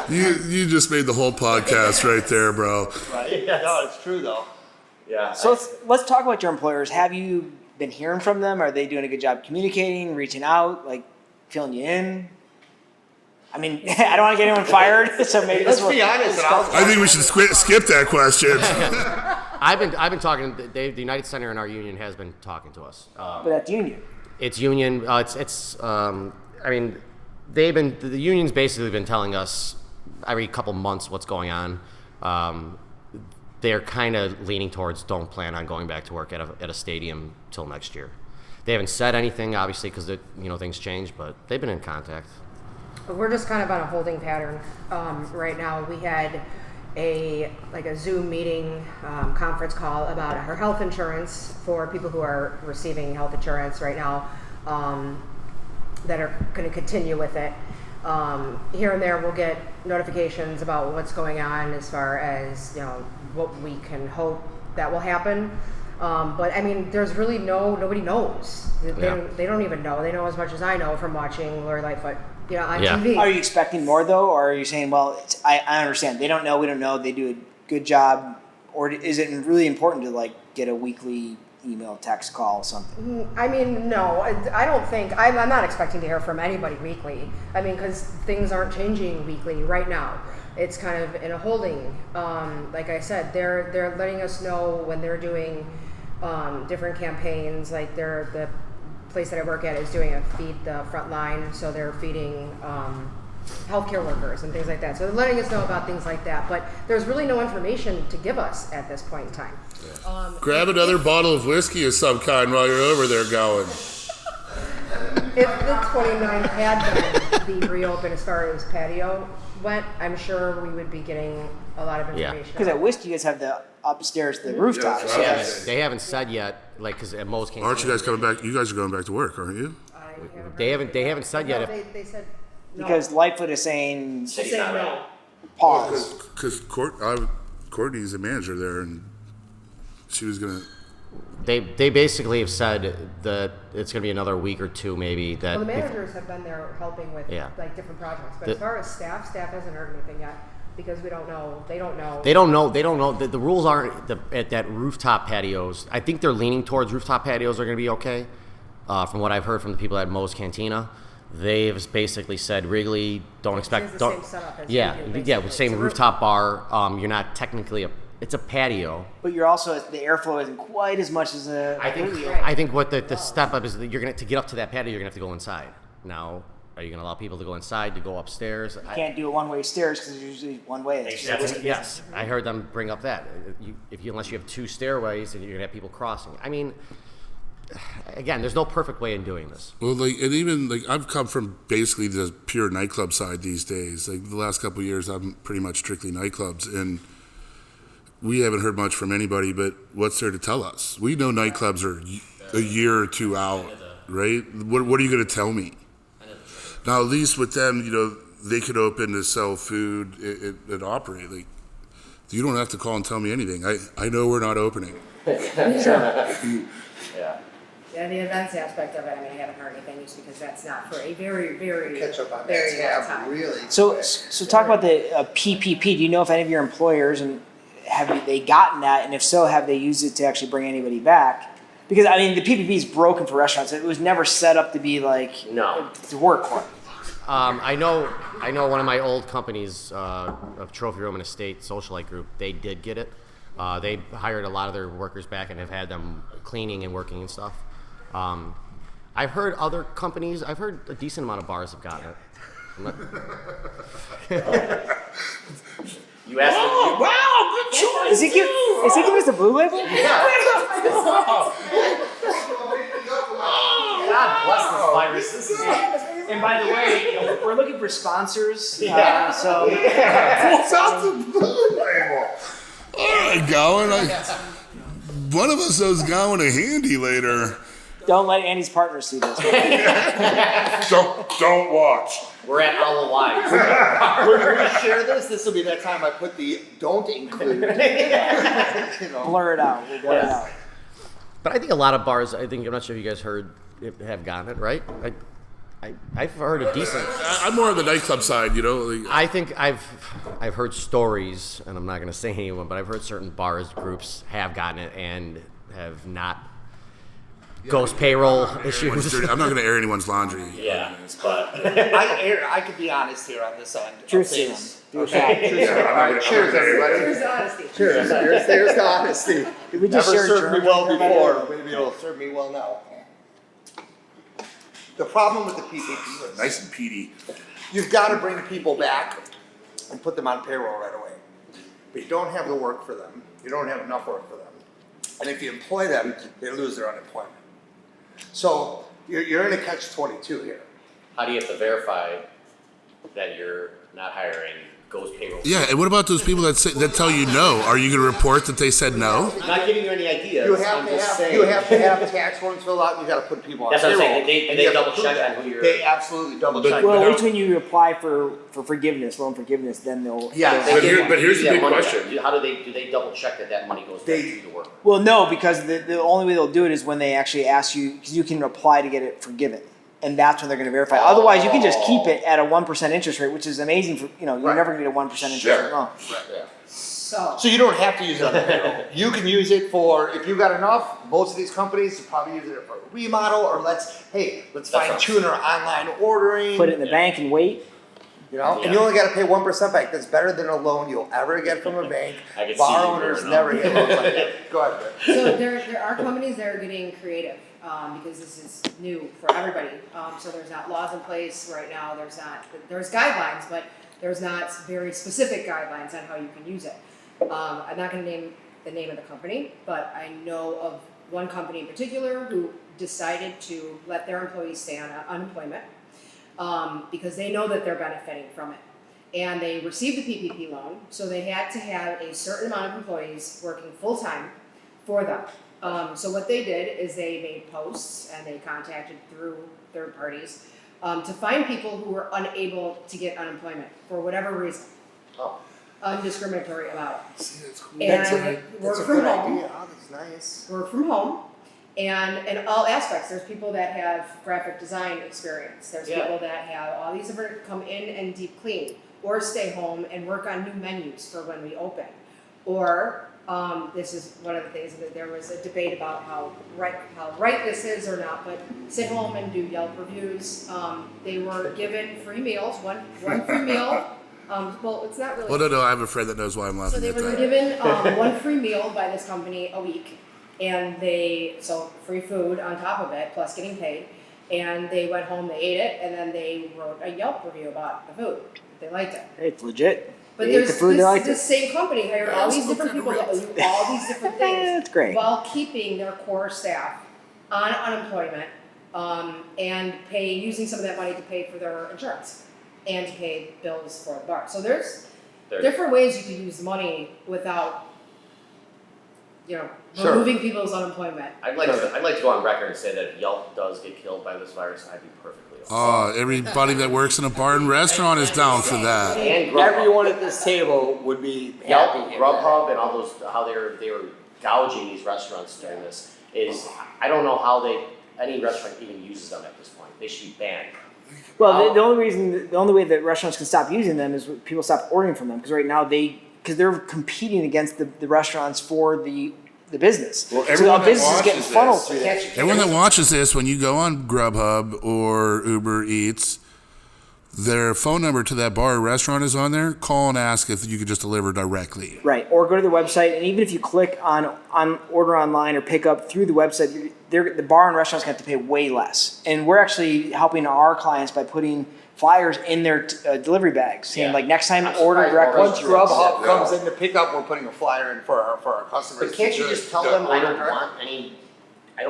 You just made the whole podcast right there, bro. Right? Yes. No, it's true though. Yeah. So let's talk about your employers. Have you been hearing from them? Are they doing a good job communicating, reaching out, like filling you in? I mean, I don't want to get anyone fired, so maybe Let's be honest. I think we should skip that question. I've been talking. The United Center in our union has been talking to us. But that's union. It's union. I mean, the union's basically been telling us every couple months what's going on. They're kind of leaning towards don't plan on going back to work at a stadium till next year. They haven't said anything, obviously, because things change, but they've been in contact. We're just kind of on a holding pattern right now. We had a Zoom meeting, conference call about our health insurance for people who are receiving health insurance right now that are going to continue with it. Here and there we'll get notifications about what's going on as far as what we can hope that will happen. But I mean, there's really nobody knows. They don't even know. They know as much as I know from watching Lori Lightfoot on TV. Are you expecting more though, or are you saying, well, I understand they don't know, we don't know, they do a good job, or is it really important to get a weekly email, text, call, something? I mean, no, I don't think, I'm not expecting to hear from anybody weekly. I mean, because things aren't changing weekly right now. It's kind of in a holding. Like I said, they're letting us know when they're doing different campaigns. Like the place that I work at is doing a feed the front line, so they're feeding healthcare workers and things like that. So they're letting us know about things like that, but there's really no information to give us at this point in time. Grab another bottle of whiskey of some kind while you're over there going. If the 29th had been the reopen as far as patio went, I'm sure we would be getting a lot of information. Because at Whiskey, you guys have the upstairs, the rooftop. They haven't said yet, because at most can't. Aren't you guys coming back? You guys are going back to work, aren't you? They haven't said yet. They said no. Because Lightfoot is saying no. pause. Because Courtney's a manager there, and she was gonna. They basically have said that it's going to be another week or two, maybe. That Well, the managers have been there helping with different projects, but as far as staff hasn't heard anything yet because we don't know. They don't know. They don't know. The rules aren't at that rooftop patios. I think they're leaning towards rooftop patios are going to be okay. From what I've heard from the people at Moe's Cantina, they've basically said Wrigley don't expect. Same setup as Same rooftop bar. You're not technically it's a patio. But you're also, the airflow isn't quite as much as a. I think what the step up is that you're to get up to that patio, you're gonna have to go inside. Now, are you gonna allow people to go inside, to go upstairs? You can't do a one-way stairs because there's usually one way. Yes, I heard them bring up that. Unless you have two stairways, and you're gonna have people crossing. I mean, again, there's no perfect way in doing this. Well, and even I've come from basically the pure nightclub side these days. Like the last couple of years, I'm pretty much strictly nightclubs, and we haven't heard much from anybody. But what's there to tell us? We know nightclubs are a year or two out, right? What are you going to tell me? Now, at least with them, they could open to sell food and operate. Like, you don't have to call and tell me anything. I know we're not opening. Yeah, the events aspect of it, I haven't heard anything just because that's not for a very, very, Catch up on very that. long time. Really. So talk about the PPP. Do you know if any of your employers and have they gotten that, and if so, have they used it to actually bring anybody back? Because the PPP is broken for restaurants. It was never set up to be to work for. I know one of my old companies, of Trophy Room and Estate Socialite Group, they did get it. They hired a lot of their workers back and have had them cleaning and working and stuff. I've heard other companies, I've heard a decent amount of bars have gotten it. You asked them. Wow, good choice. Is he giving us the blue label? God bless this virus. This is And by the way, we're looking for sponsors. So What's out the blue label? All right, Gowan. One of us owes Gowan a handy later. don't let Andy's partner see this. Don't watch. we're at Owl Wise. When we share this, this will be that time I put the don't include. Blur it out. We'll blur it out. But I think a lot of bars, I'm not sure if you guys have gotten it, right? I've heard a decent. I'm more on the nightclub side, like, I think I've heard stories, and I'm not going to say anyone, but I've heard certain bars groups have gotten it and have not. Ghost payroll issues. I'm not going to air anyone's laundry. Yeah, but I could be honest here on this end. Truth serum. Okay. Truth serum. All right, cheers, everybody. Here's the honesty. Cheers. There's the honesty. Did we just Never share served me germs well with everybody? before. Maybe it'll serve me well now. The problem with the PPP is Nice and peaty. you've got to bring people back and put them on payroll right away. But you don't have the work for them. You don't have enough work for them. And if you employ them, they lose their unemployment. So you're in a catch-22 here. how do you have to verify that you're not hiring ghost payroll? Yeah, and what about those people that tell you no? Are you going to report that they said no? I'm not giving you any ideas. You have I'm to just have saying. you have to have tax forms filled out. You got to put people on That's what I'm payroll. saying. They And you have to double prove check that. on who you're. They absolutely double check. Well, But at least when you apply for forgiveness, loan forgiveness, then they'll. Yeah, they'll- But here's the that big money question. back. How do they double check that money goes back to you to work? Well, no, because the only way they'll do it is when they actually ask you, because you can apply to get it forgiven. And that's when they're going to verify. Otherwise, you can just keep it at a 1% interest rate, which is amazing for, you're Right. never going to get a 1% interest Sure. rate loan. So So you don't have to use it on the payroll. You can use it for, if you got enough, most of these companies probably use it for a remodel or let's That's fine tune our online ordering. Put it in the bank and wait. And you only got to pay 1% back. That's better than a loan you'll ever get from a bank. I can see Bar you owners doing never it. get loans like that. Go ahead, Britt. So there are companies that are getting creative because this is new for everybody. So there's not laws in place right now. There's guidelines, but there's not very specific guidelines on how you can use it. I'm not going to name the name of the company, but I know of one company in particular who decided to let their employees stay on unemployment because they know that they're benefiting from it. And they received the PPP loan, so they had to have a certain amount of employees working full-time for them. So what they did is they made posts and they contacted through third parties to find people who were unable to get unemployment for whatever reason. Oh. Undiscriminatory about it. See, that's cool. And work from home. idea. Oh, that's nice. Work from home. And in all aspects, there's people that have graphic design experience. There's Yeah. people that have all these different come in and deep clean, or stay home and work on new menus for when we open. Or this is one of the things that there was a debate about how right this is or not, but sit home and do Yelp reviews. They were given free meals, one free meal. Well, it's not really. Well, no, I have a friend that knows why I'm So laughing they at were that. given one free meal by this company a week, and so free food on top of it, plus getting paid. And they went home, they ate it, and then they wrote a Yelp review about the food. They liked it. It's legit. But They ate there's the food, they liked this same company hired all these different people that do all these different things That's great. while keeping their core staff on unemployment and using some of that money to pay for their insurance and to pay bills for the bar. So there's different ways you can use money without, Sure. removing people's unemployment. I'd like to go on record and say that if Yelp does get killed by this virus, I'd be perfectly okay. Everybody that works in a bar and restaurant is down for that. And Grubhub. Everyone at this table would be Yelp, happy. Grubhub, and all those how they were gouging these restaurants during this is I don't know how any restaurant even uses them at this point. They should be banned. Well, the only way that restaurants can stop using them is when people stop ordering from them, because right now because they're competing against the restaurants for the business. Well, so everyone the that business is getting watches funneled this- through that. Everyone that watches this, when you go on Grubhub or Uber Eats, their phone number to that bar or restaurant is on there. Call and ask if you could just deliver directly. Right, or go to their website, and even if you click on order online or pick up through the website, the bar and restaurants have to pay way less. And we're actually helping our clients by putting flyers in their delivery bags saying Yeah. like next time I'm order surprised directly. Once through us. Grubhub comes in to pick up, we're putting a flyer in for our customers. But can't you just tell to them I order don't direct?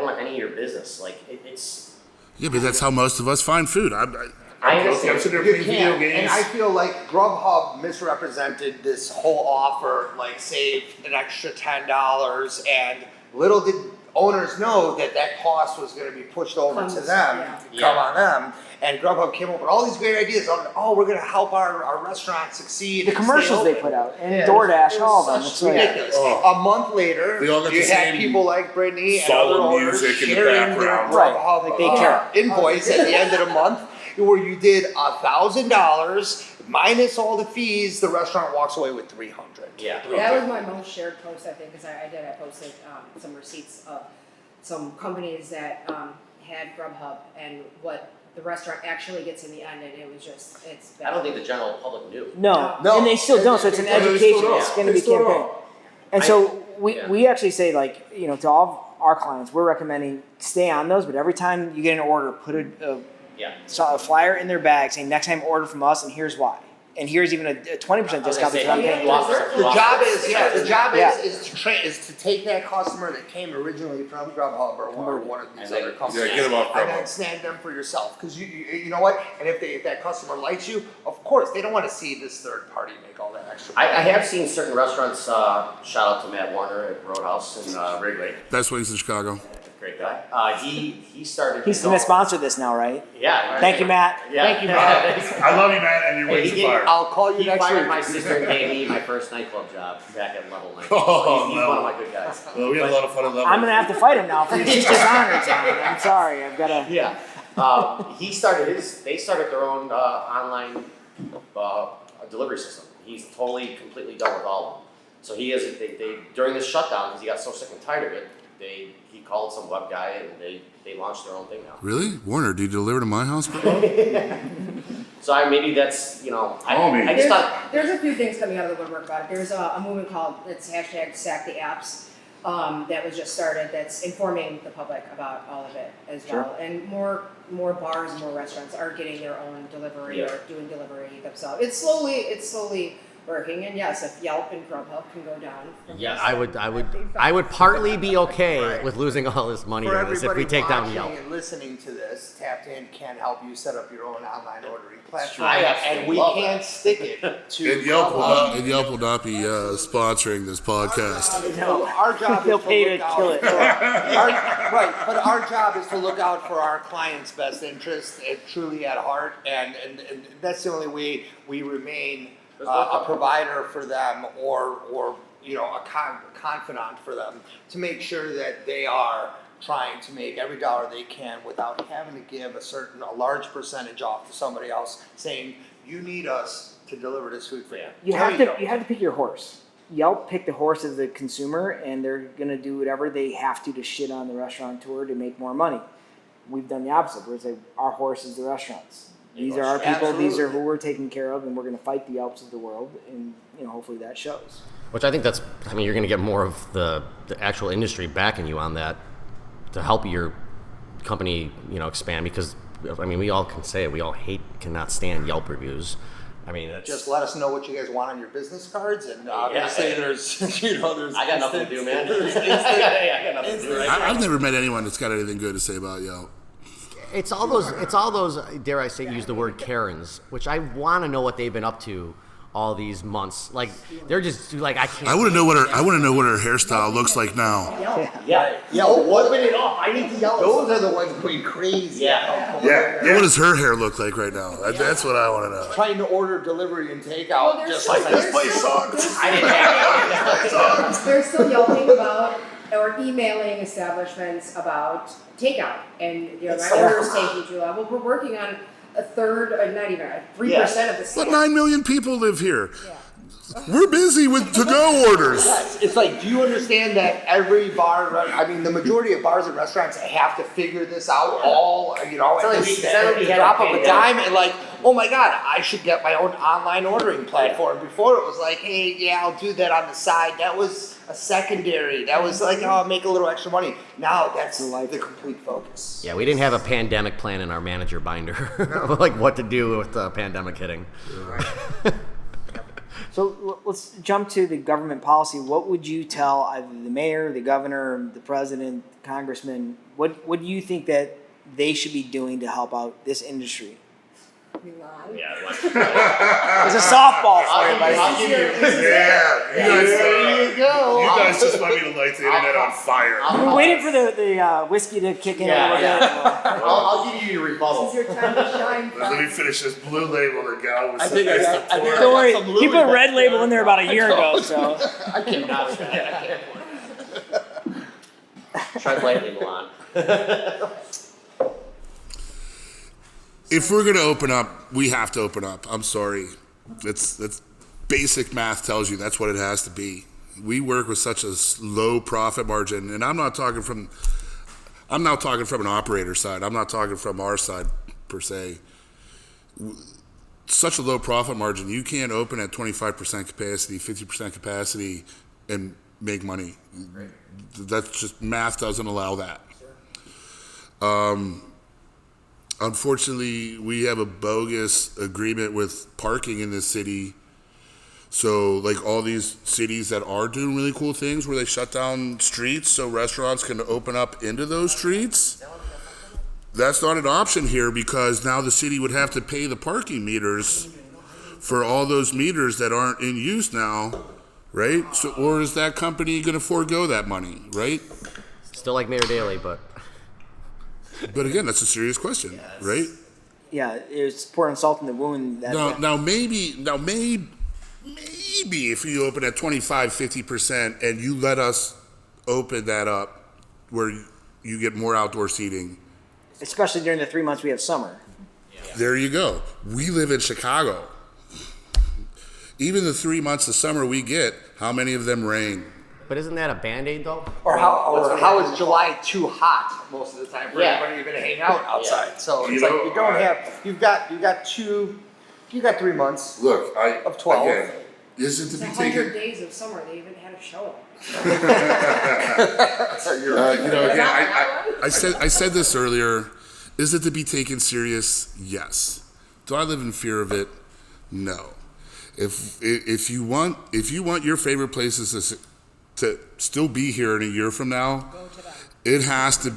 want any of your business? Like it's. Yeah, but that's how most of us find food. I I'm understand. sitting there You playing video can't, games. and I feel like Grubhub misrepresented this whole offer, like save an extra $10, and little did owners know that cost was gonna be pushed over to them, Yeah. come on them. And Grubhub came up with all these great ideas on, we're gonna help our restaurant succeed. The and stay commercials they open. put out and Yeah, DoorDash, it was all of them. such It's like, ridiculous. Oh. A month later, They all got you the had same people like Brittany and solemn other owners music in the sharing their background. Right. Grubhub Like they care. invoice at the end of the month, where you did $1,000 minus all the fees. The restaurant walks away with $300. Yeah. That was my most shared post, I think, because I posted some receipts of some companies that had Grubhub and what the restaurant actually gets in the end, and it was just, it's bad. I don't think the general public knew. no, No. and they still don't. So it's an They still education. don't. It's going to They be still campaign. don't. And so we, yeah. we actually say like, you know, to all of our clients, we're recommending stay on those, but every time you get an order, put Yeah. a flyer in their bag saying next time order from us and here's why. And here's even a 20% discount. say, that's not you paying. lost The job is, Yeah. is to take that customer that came originally from Grubhub or one of these And other then- companies. Yeah, get 'em off And Grubhub. then snag them for yourself, because you know what? And if that customer likes you, of course, they don't want to see this third party make all that extra I money. have seen certain restaurants. Shout out to Matt Warner at Roadhouse in Wrigley. Best wings in Chicago. Great guy. He started. He's going to sponsor this now, right? Yeah. Thank you, Matt. Yeah. Thank you, Matt. I love you, man, and your Hey, wings he are gave- fire. I'll call you He next fired week. my sister and gave me my first nightclub job back at Level 9. Oh, He's no. one of my good guys. Well, we had a lot of fun at Level. I'm going to have to fight him now for your sister's honor, John. I'm sorry. I've got to. Yeah. They started their own online delivery system. He's completely done with all of them. So he is, they during this shutdown, because he got so sick and tired of it, he called some web guy and they launched their own thing now. Really? Warner, do you deliver to my house? So maybe that's, Call me. I just thought, There's a few things coming out of the woodwork about it. There's a movement called, it's hashtag Sack the Apps, that was just started, that's informing the public about all of it as well. And more bars and more restaurants are getting their own delivery Yeah. or doing delivery themselves. It's slowly working, and yes, if Yelp and Grubhub can go down. from Yeah, this, I would partly be okay with losing all this money For on this if everybody we take down watching Yelp. and listening to this, Tapped In can help you set up your own online ordering platform, I and absolutely we love can't that. stick it to And Yelp will Grubhub. not, and Yelp will not be sponsoring this podcast. No, our job They'll is to pay look to out kill it. for right, but our job is to look out for our clients' best interest, truly at heart, and that's the only way we remain a provider for them, or a confidant for them, to make sure that they are trying to make every dollar they can without having to give a large percentage off to somebody else, saying you need us to deliver this food for you. You There have you to go. you have to pick your horse. Yelp picked the horse of the consumer, and they're gonna do whatever they have to shit on the restaurateur to make more money. We've done the opposite. We're saying our horse is the restaurants. These are our people. These are who we're taking care of, and we're gonna fight the Yelps of the world, and hopefully that shows. Which I think you're going to get more of the actual industry backing you on that to help your company, expand, because, we all can say it. We all cannot stand Yelp reviews. It's Just let us know what you guys want on your business cards, and obviously there's, there's. I got nothing to do, man. There's I got nothing to do right now. I've never met anyone that's got anything good to say about Yelp. It's all those, dare I say, use the word Karens, which I want to know what they've been up to all these months. Like, they're just like, I can't. I want to know what her hairstyle looks like now. Yeah. Open it up. I need to yell. Those are the ones going crazy. Yeah. Yeah. What does her hair look like right now? That's what I want to know. Trying to order delivery and takeout, Well, there's just still- like there's this. still- I didn't have They're still yelling about or emailing establishments about takeout, and my order's taking too long. Well, we're working on a third, not even 3% of the But sales. 9 million people live here. We're busy with to-go orders. It's like, do you understand that every bar, the majority of bars and restaurants have to figure this out all, at the drop of a dime, and like, oh my God, I should get my own online ordering platform. Before it was like, hey, yeah, I'll do that on the side. That was a secondary. That was like, oh, make a little extra money. Now that's the complete focus. Yeah, we didn't have a pandemic plan in our manager binder, like what to do with the pandemic hitting. So let's jump to the government policy. What would you tell either the mayor, the governor, the president, the congressman? What do you think that they should be doing to help out this industry? Yeah, It's a softball for you, buddy. I'll give you. There you go. You guys just want me to light the internet on fire. We're waiting for the whiskey to kick in a little bit. I'll give you your rebuttal. This is your time to shine. Let me finish this blue label the gal was Don't worry, he put red label in there about a year ago, so. I cannot. Tread lightly, Milan. If we're gonna open up, we have to open up. I'm sorry. That's basic math tells you that's what it has to be. We work with such a low profit margin, and I'm not talking from an operator side. I'm not talking from our side per se. Such a low profit margin, you can't open at 25% capacity, 50% capacity, and make money. Right. That's just math doesn't allow that. Unfortunately, we have a bogus agreement with parking in this city. So, like all these cities that are doing really cool things where they shut down streets so restaurants can open up into those streets, that's not an option here because now the city would have to pay the parking meters for all those meters that aren't in use now, right? So, or is that company going to forego that money, right? Still like Mayor Daley, but again, that's a serious question, right? Yeah, it's pouring salt in the wound. Now maybe if you open at 25, 50% and you let us open that up where you get more outdoor seating. Especially during the 3 months we have summer. There you go. We live in Chicago. Even the 3 months of summer we get, how many of them rain? But isn't that a Band-Aid though? Or how is July too hot most of the time for anybody even to hang out outside? Yeah. So it's like you don't have you've got 3 months. Look, of 12. Again, isn't to be 100 taken. days of summer. They even had a show. I said this earlier. Is it to be taken serious? Yes. Do I live in fear of it? No. If you want your favorite places to still be here in a year from now, it has to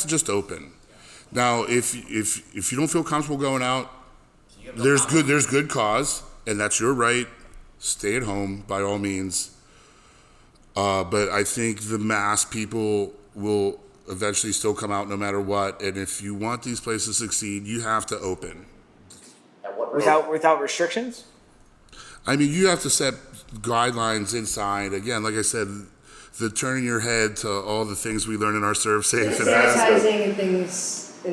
just open. Now, if you don't feel comfortable going out, there's good cause, and that's your right. Stay at home by all means. But I think the mass people will eventually still come out no matter what. And if you want these places to succeed, you have to open. Without restrictions? I mean, you have to set guidelines inside. Again, like I said, the turning your head to all the things we learn in our serve safe and sanitizing and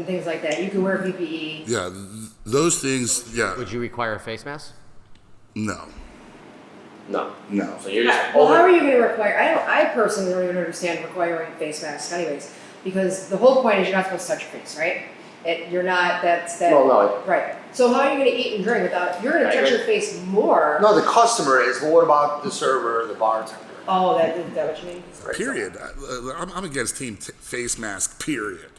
things like that. You can wear PPE. Yeah, those things. Yeah. Would you require a face mask? No. No. So you're just well, how are you going to require? I personally don't even understand requiring face masks, anyways, because the whole point is you're not supposed to touch your face, right? You're not. That's that. Well, no. Right. So how are you going to eat and drink without? You're going to touch your face more. No, the customer is. But what about the server, the bartender? Oh, is that what you mean? Period. I'm against team face mask. Period.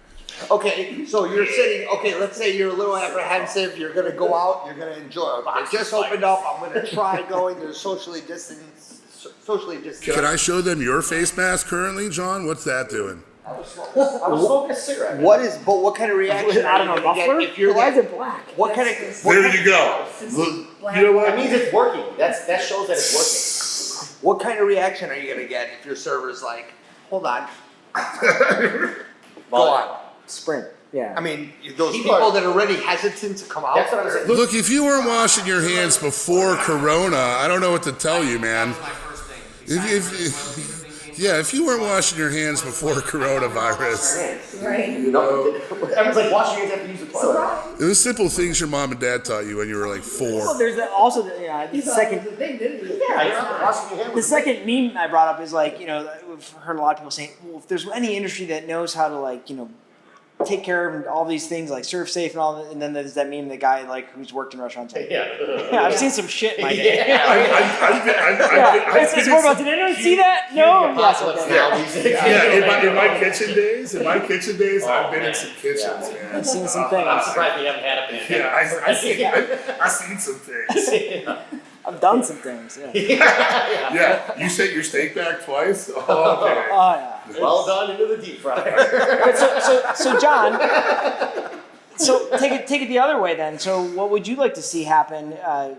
Okay, so you're sitting. Okay, let's say you're a little apprehensive. You're gonna go out. You're gonna enjoy. It just opened up. I'm gonna try going to socially distance. Can I show them your face mask currently, John? What's that doing? I was smoking a cigarette. What kind of reaction? I don't know. Muffler? If you're Why is it black? What kind of? There you go. Look, you know what? That means it's working. That shows that it's working. What kind of reaction are you gonna get if your server's like, hold on, go on? Sprint. Yeah. I mean, those people that are already hesitant to come out. That's what I'm saying. Look, if you weren't washing your hands before Corona, I don't know what to tell you, man. That was my first thing. If you weren't washing your hands before coronavirus, Right. Everyone's like, wash your hands after you use the toilet. it was simple things your mom and dad taught you when you were like 4. Well, there's also the second. The second meme I brought up is like, we've heard a lot of people saying, well, if there's any industry that knows how to take care of all these things like serve safe and all, and then does that mean the guy like who's worked in restaurants? Yeah. I've seen some shit in my day. It's more about, did anyone see that? No? Yes, Apocalypse okay. Now music. in my kitchen days, I've been in some kitchens, man. I've seen some I'm things. surprised we haven't had a pandemic. Yeah, I've seen some things. I've done some things. Yeah. Yeah, you sent your steak back twice? Oh, okay. Oh yeah. Well done into the deep fryer. But so John, so take it the other way then. So what would you like to see happen? I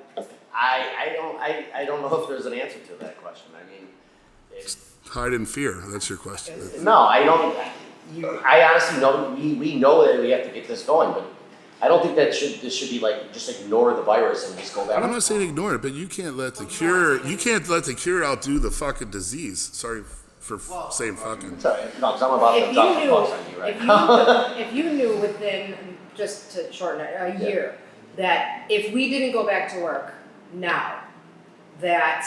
don't know if there's an answer to that question. I mean, Hide in fear. That's your question. no, I don't. I honestly know we know that we have to get this going, but I don't think this should be like just ignore the virus and just go back. I'm not saying ignore it, but you can't let the cure outdo the fucking disease. Sorry for saying fucking. Sorry, no, because I'm about to drop the bucks on you right now. If you knew within, just to shorten it, a year, that if we didn't go back to work now, that,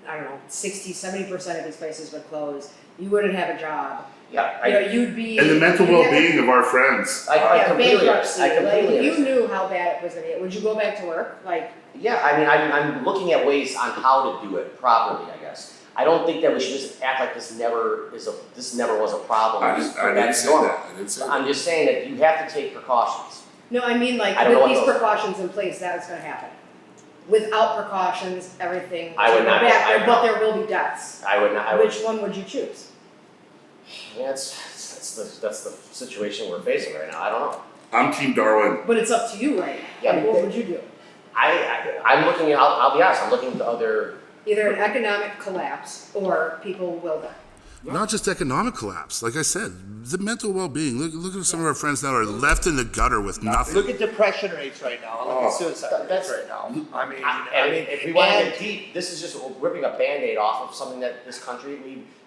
I don't know, 60-70% of these places would close, you wouldn't have a job. Yeah, You'd be. And the mental well-being of our friends. I completely bankruptcy. understand. Like, if you knew how bad it was gonna get, would you go back to work? Like, Yeah, I mean, I'm looking at ways on how to do it properly, I guess. I don't think that we should just act like this never was a problem. I didn't say that. I'm just saying that you have to take precautions. no, I mean like I don't know with what these those- precautions in place, that was gonna happen. Without precautions, everything. I would go not- back, I would but not. there will be deaths. I would not. Which one would you choose? Yeah, that's the situation we're facing right now. I don't know. I'm Team Darwin. But it's up to you, right? Yeah, Like, what would you do? I'm looking at. I'll be honest. I'm looking at other. Either an economic collapse or people will die. Not just economic collapse. Like I said, the mental well-being. Look at some of our friends now are left in the gutter with nothing. Look at depression rates right now. Look at suicide rates right now. I mean, If we want to get deep, this is just ripping a Band-Aid off of something that this country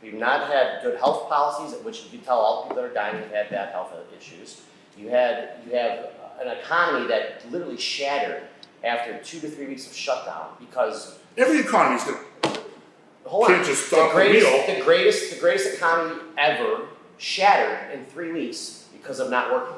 we've not had good health policies, which you can tell all the people that are dying have had bad health issues. You have an economy that literally shattered after 2 to 3 weeks of shutdown because. Every economy's gonna. Hold Can't on. just stop the wheel. The greatest economy ever shattered in 3 weeks because of not working.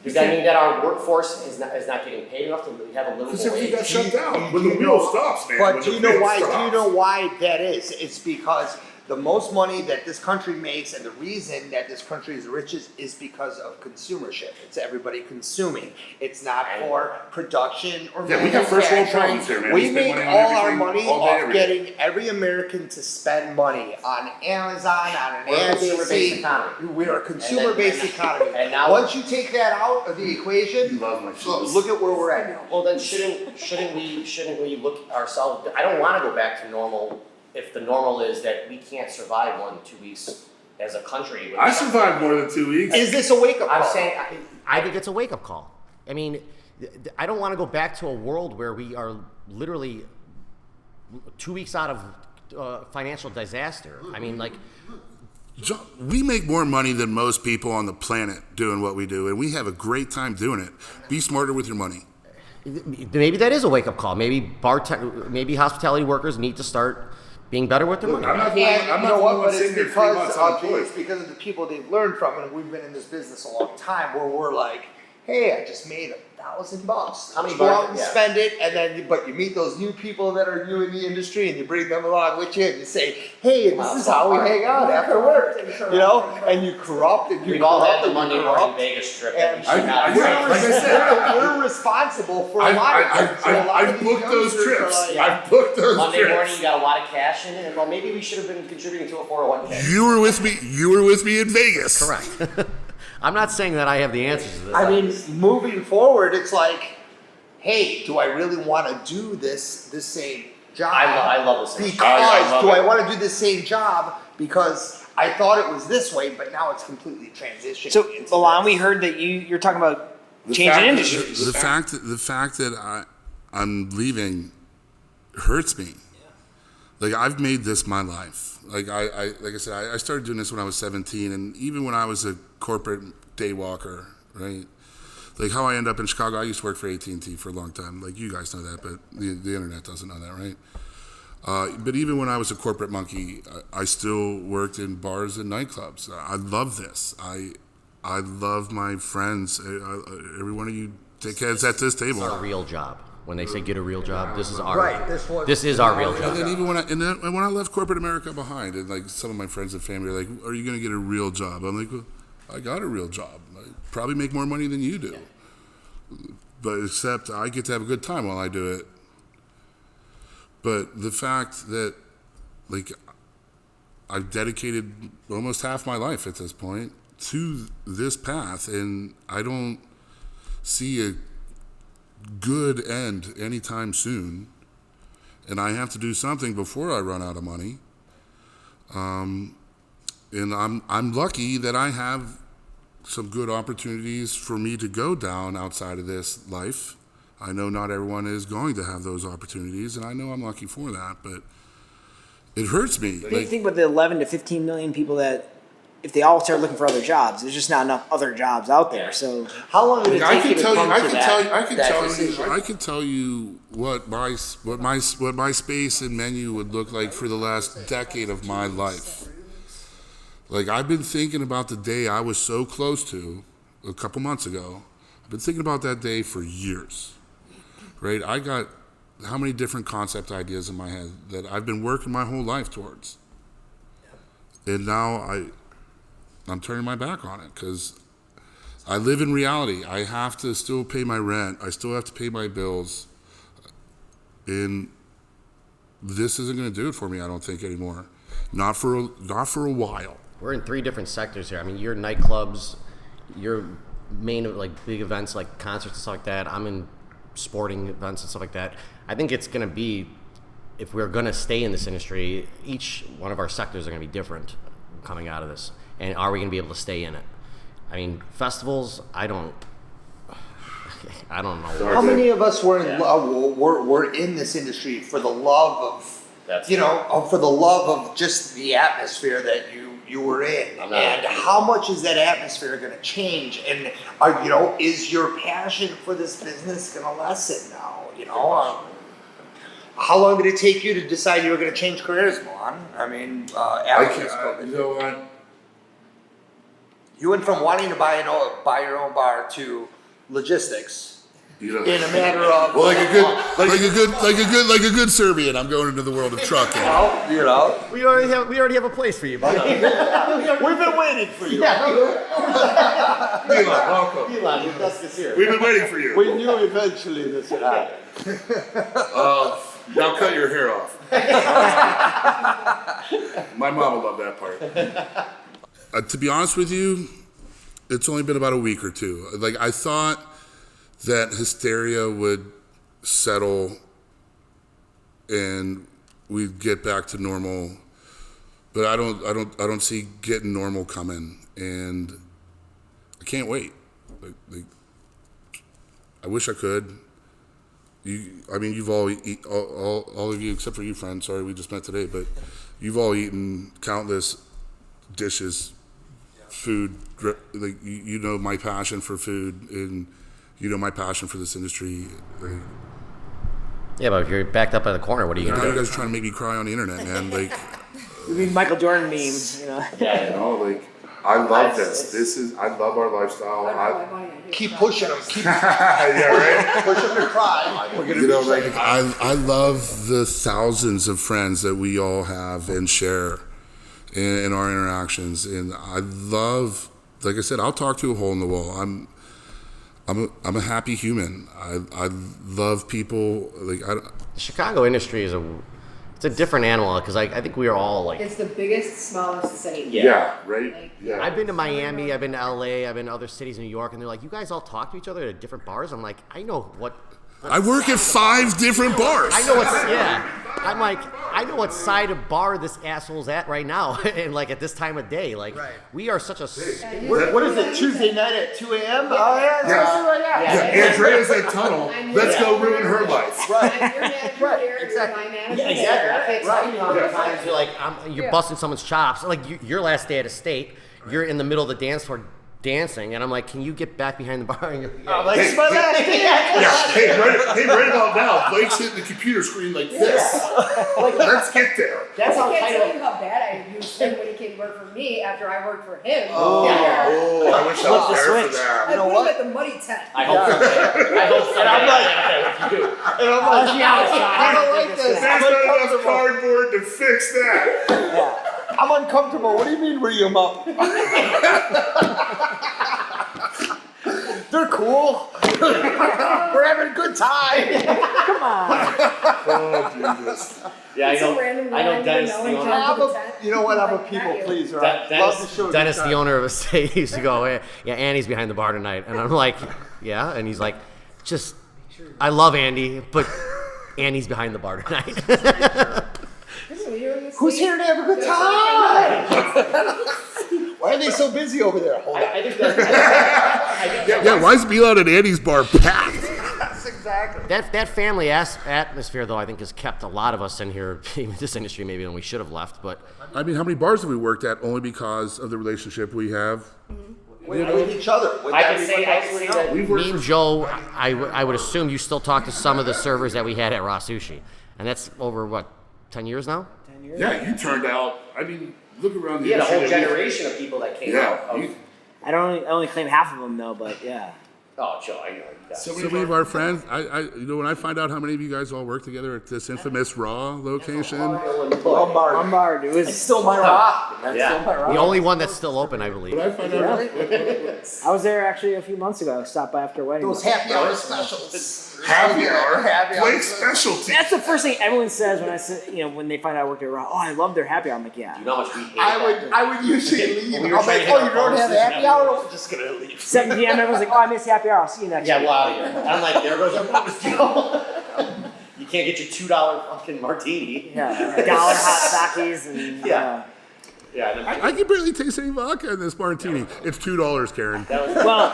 Does that mean that our workforce is not getting paid enough to have a livable Because everything got wage? shut down. When the wheel stops, man. But when do the you know wheel why? Do stops. you know why that is? It's because the most money that this country makes, and the reason that this country is the richest, is because of consumership. It's everybody consuming. It's not for production or Yeah, we have first world manufacturing. problems here, man. We spend make money on all our everything money all day, off every day. getting every American to spend money on Amazon, on an We're a consumer-based Etsy. economy. We're a consumer-based economy. and now- Once you take that out of the You equation, love my shoes. look at where we're at now. Well, then shouldn't we look ourselves? I don't want to go back to normal if the normal is that we can't survive more than 2 weeks as a country. I survived more than 2 weeks. Is this a wake-up call? I'm saying. I think it's a wake-up call. I mean, I don't want to go back to a world where we are literally 2 weeks out of financial disaster. I mean, like, John, we make more money than most people on the planet doing what we do, and we have a great time doing it. Be smarter with your money. maybe that is a wake-up call. Maybe maybe hospitality workers need to start being better with their money. I'm not And I'm you not know what? the one But it's sitting here 3 because months of unemployed. the people they've learned from, and we've been in this business a long time. Where we're like, hey, I just made $1,000. How many Go out and yeah. spend it, and then but you meet those new people that are new in the industry, and you bring them along with you, and you say, hey, this is how we hang out after work, you know, and you corrupt and you We've all had corrupt the and Monday you morning corrupt. Vegas trip that we And should not. I- like I said, we're responsible for a lot of things. So a lot of I've these booked those youngsters are trips. like- I've booked those Monday trips. morning, you got a lot of cash in it, and well, maybe we should have been contributing to a 401k. You were with me in Vegas. Correct. I'm not saying that I have the answers to this. I mean, moving forward, it's like, hey, do I really want to do this same job? I love this. Because do I want to do the same job because I thought it was this way, but now it's completely transitioned. So, into Milan, this. we heard that you're talking about The changing fact- industries. The fact that I'm leaving hurts me. Like, I've made this my life. Like I said, I started doing this when I was 17, and even when I was a corporate day walker, right? Like how I end up in Chicago. I used to work for AT&T for a long time. Like you guys know that, but the internet doesn't know that, right? But even when I was a corporate monkey, I still worked in bars and nightclubs. I love this. I love my friends. Every one of you dickheads at this table. It's our real job. When they say get a real job, this is our Right, this is our real job. And then even when I left corporate America behind, and like some of my friends and family are like, "Are you going to get a real job?" I'm like, well, "I got a real job. I probably make more money than you do, but except I get to have a good time while I do it." But the fact that, like, I've dedicated almost half my life at this point to this path, and I don't see a good end anytime soon, and I have to do something before I run out of money. And I'm lucky that I have some good opportunities for me to go down outside of this life. I know not everyone is going to have those opportunities, and I know I'm lucky for that, but it hurts me. What do you think about the 11 to 15 million people that, if they all start looking for other jobs, there's just not enough other jobs out there. So How long did it take you to come to that decision? I can tell you what my space and menu would look like for the last decade of my life. Like, I've been thinking about the day I was so close to a couple months ago. I've been thinking about that day for years. Right? I got how many different concept ideas in my head that I've been working my whole life towards. And now I'm turning my back on it because I live in reality. I have to still pay my rent. I still have to pay my bills. And this isn't going to do it for me, I don't think, anymore. Not for a while. We're in 3 different sectors here. I mean, you're nightclubs, you're main like big events like concerts and stuff like that. I'm in sporting events and stuff like that. I think it's going to be, if we're going to stay in this industry, each one of our sectors are going to be different coming out of this. And are we going to be able to stay in it? I mean, festivals, I don't know. How many of us were in were in this industry for the love of, for the love of just the atmosphere that you were in? And how much is that atmosphere going to change? And is your passion for this business going to lessen now? How long did it take you to decide you were going to change careers, Milan? I mean, after this COVID. You know what? You went from wanting to buy your own bar to logistics in a matter of like a good Serbian. I'm going into the world of trucking. Well, We already have a place for you, buddy. we've been waiting for you. Milan, welcome. Milan, your desk is here. We've been waiting for you. We knew eventually this would happen. Now cut your hair off. My mom will love that part. To be honest with you, it's only been about a week or two. Like, I thought that hysteria would settle and we'd get back to normal, but I don't see getting normal coming, and I can't wait. Like, I wish I could. You've all of you except for you, friend. Sorry, we just met today, but you've all eaten countless dishes. Food, like, you know my passion for food, and you know my passion for this industry. Like, Yeah, but if you're backed up by the corner, what are you now going you to do? guys are trying to make me cry on the internet, man. Like, we mean Michael Jordan memes, like, I love this. I love our lifestyle. Keep pushing them. Keep Yeah, right. push them to cry. We're gonna Like, I love the thousands of friends that we all have and share in our interactions, and I love, like I said, I'll talk to a hole in the wall. I'm a happy human. I love people. Like, The Chicago industry is it's a different animal because I think we are all like. It's the biggest, smallest city. yeah, right. Yeah. I've been to Miami, I've been to LA, I've been to other cities in New York, and they're like, you guys all talk to each other at different bars? I'm like, I know what I work at 5 different bars. I know I'm like, I know what side of bar this asshole's at right now, and like at this time of day. Like, we are such a. What is it? Tuesday night at 2 a.m. Oh yeah. Andrea's at Tunnel. Let's go ruin her life. You're like, you're busting someone's chops. Like your last day at a state, you're in the middle of the dance floor, dancing, and I'm like, "Can you get back behind the bar?" And I'm like, it's my last day. Right about now, Blake's hitting the computer screen like this. Let's get there. That's how I can't tell you how bad I used him when he came to work for me after I worked for him. I wish I was there for that. I put him at the muddy tent. I hope so. I hope so. And I'm like, I don't like this. There's not enough cardboard to fix that. I'm uncomfortable. What do you mean read them up? They're cool. We're having a good time. Come on. Oh, Jesus. Yeah, I Some random know. I know line, Dennis, you know, the and owner. come to the tent. You know what? I'm a Like, people patio. pleaser. I love to show Dennis, good the time. owner of a state, used to go, "Yeah, Andy's behind the bar tonight," and I'm like, "Yeah," and he's like, "Just, I love Andy, but Andy's behind the bar tonight." Who's here to have a good time? Why are they so busy over there? Hold on. I think that. Yeah, why is Milan and Andy's bar packed? That's exactly. That family atmosphere, though, I think has kept a lot of us in here, in this industry, maybe when we should have left. But I mean, how many bars have we worked at only because of the relationship we have? With each other. I can say that We've worked me and Joe, I would assume you still talk to some of the servers that we had at Raw Sushi, and that's over what, 10 years now? Yeah, you turned out. I mean, look around the You had a industry whole that we- generation of people that came out. Yeah. Of, I only claim half of them though, but yeah. oh, Joe, I know. Yeah. So many of our friends, when I find out how many of you guys all work together at this infamous Raw location, Lombard. It was Still my rock. That's Yeah. still my rock. The only one that's still open, I believe. when I find out, I was there actually a few months ago. I stopped by after a wedding. Those happy hour specials. Happy hour. Happy hour. Blake's specialty. That's the first thing everyone says when I say, when they find out I work at Raw. Oh, I love their happy hour. I'm like, yeah. You know how much we hate I that. would usually leave. We were I'm trying like, to oh, hit you our don't have bonuses, happy hour? We're just gonna leave. 7 p.m. Everyone's like, oh, I missed happy hour. I'll see you next Yeah, week. well, out of here. I'm like, there goes our bonus deal. You can't get your $2 fucking martini. Yeah, $1 hot sakis and Yeah. Yeah, and then I can barely taste any vodka in this martini. It's $2, Karen. Well,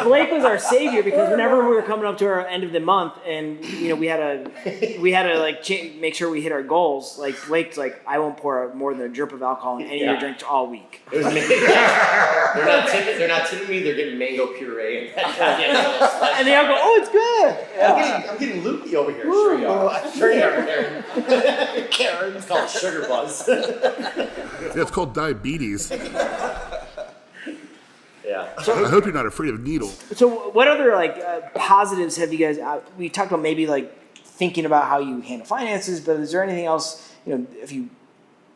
Blake was our savior because whenever we were coming up to our end of the month, and we had to like make sure we hit our goals. Like Blake's like, I won't pour more than a drip of alcohol in any of your drinks all week. it was they're not tipping me. They're getting mango puree. And they all go, oh, it's good. I'm getting loopy over here. Sure you are. Sure you are, Karen. Karen. It's called sugar buzz. Yeah, it's called diabetes. Yeah. I hope you're not afraid of needles. So, what other positives have you guys? We talked about maybe thinking about how you handle finances, but is there anything else? If you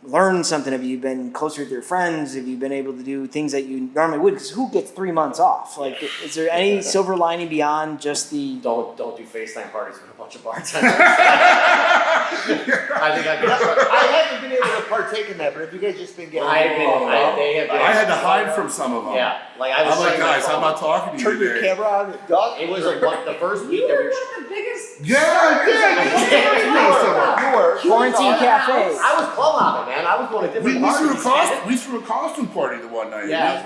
learned something, have you been closer with your friends? Have you been able to do things that you normally would? Because who gets 3 months off? Is there any silver lining beyond just the? Don't do FaceTime parties with a bunch of bartenders. I think I haven't been able to partake in that, but have you guys just been getting they have been. I had to hide from some of them. Yeah, like I was I'm like, saying, guys, I'm not talking to you turn your today. camera on and duck? It was the first week that we were. the biggest. Yeah, You were. Quarantine cafe. I was club hopping, man. I was going to different parties. We threw a costume party the one night. Yeah.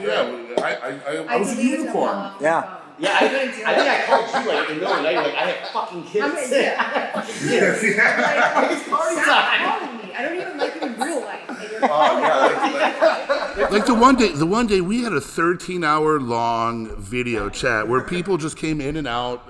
I was a unicorn. Yeah. Yeah, I think I called you in the middle of the night. Like I have fucking kids. It's party time. I don't even like him in real life. Like the one day we had a 13-hour long video chat where people just came in and out.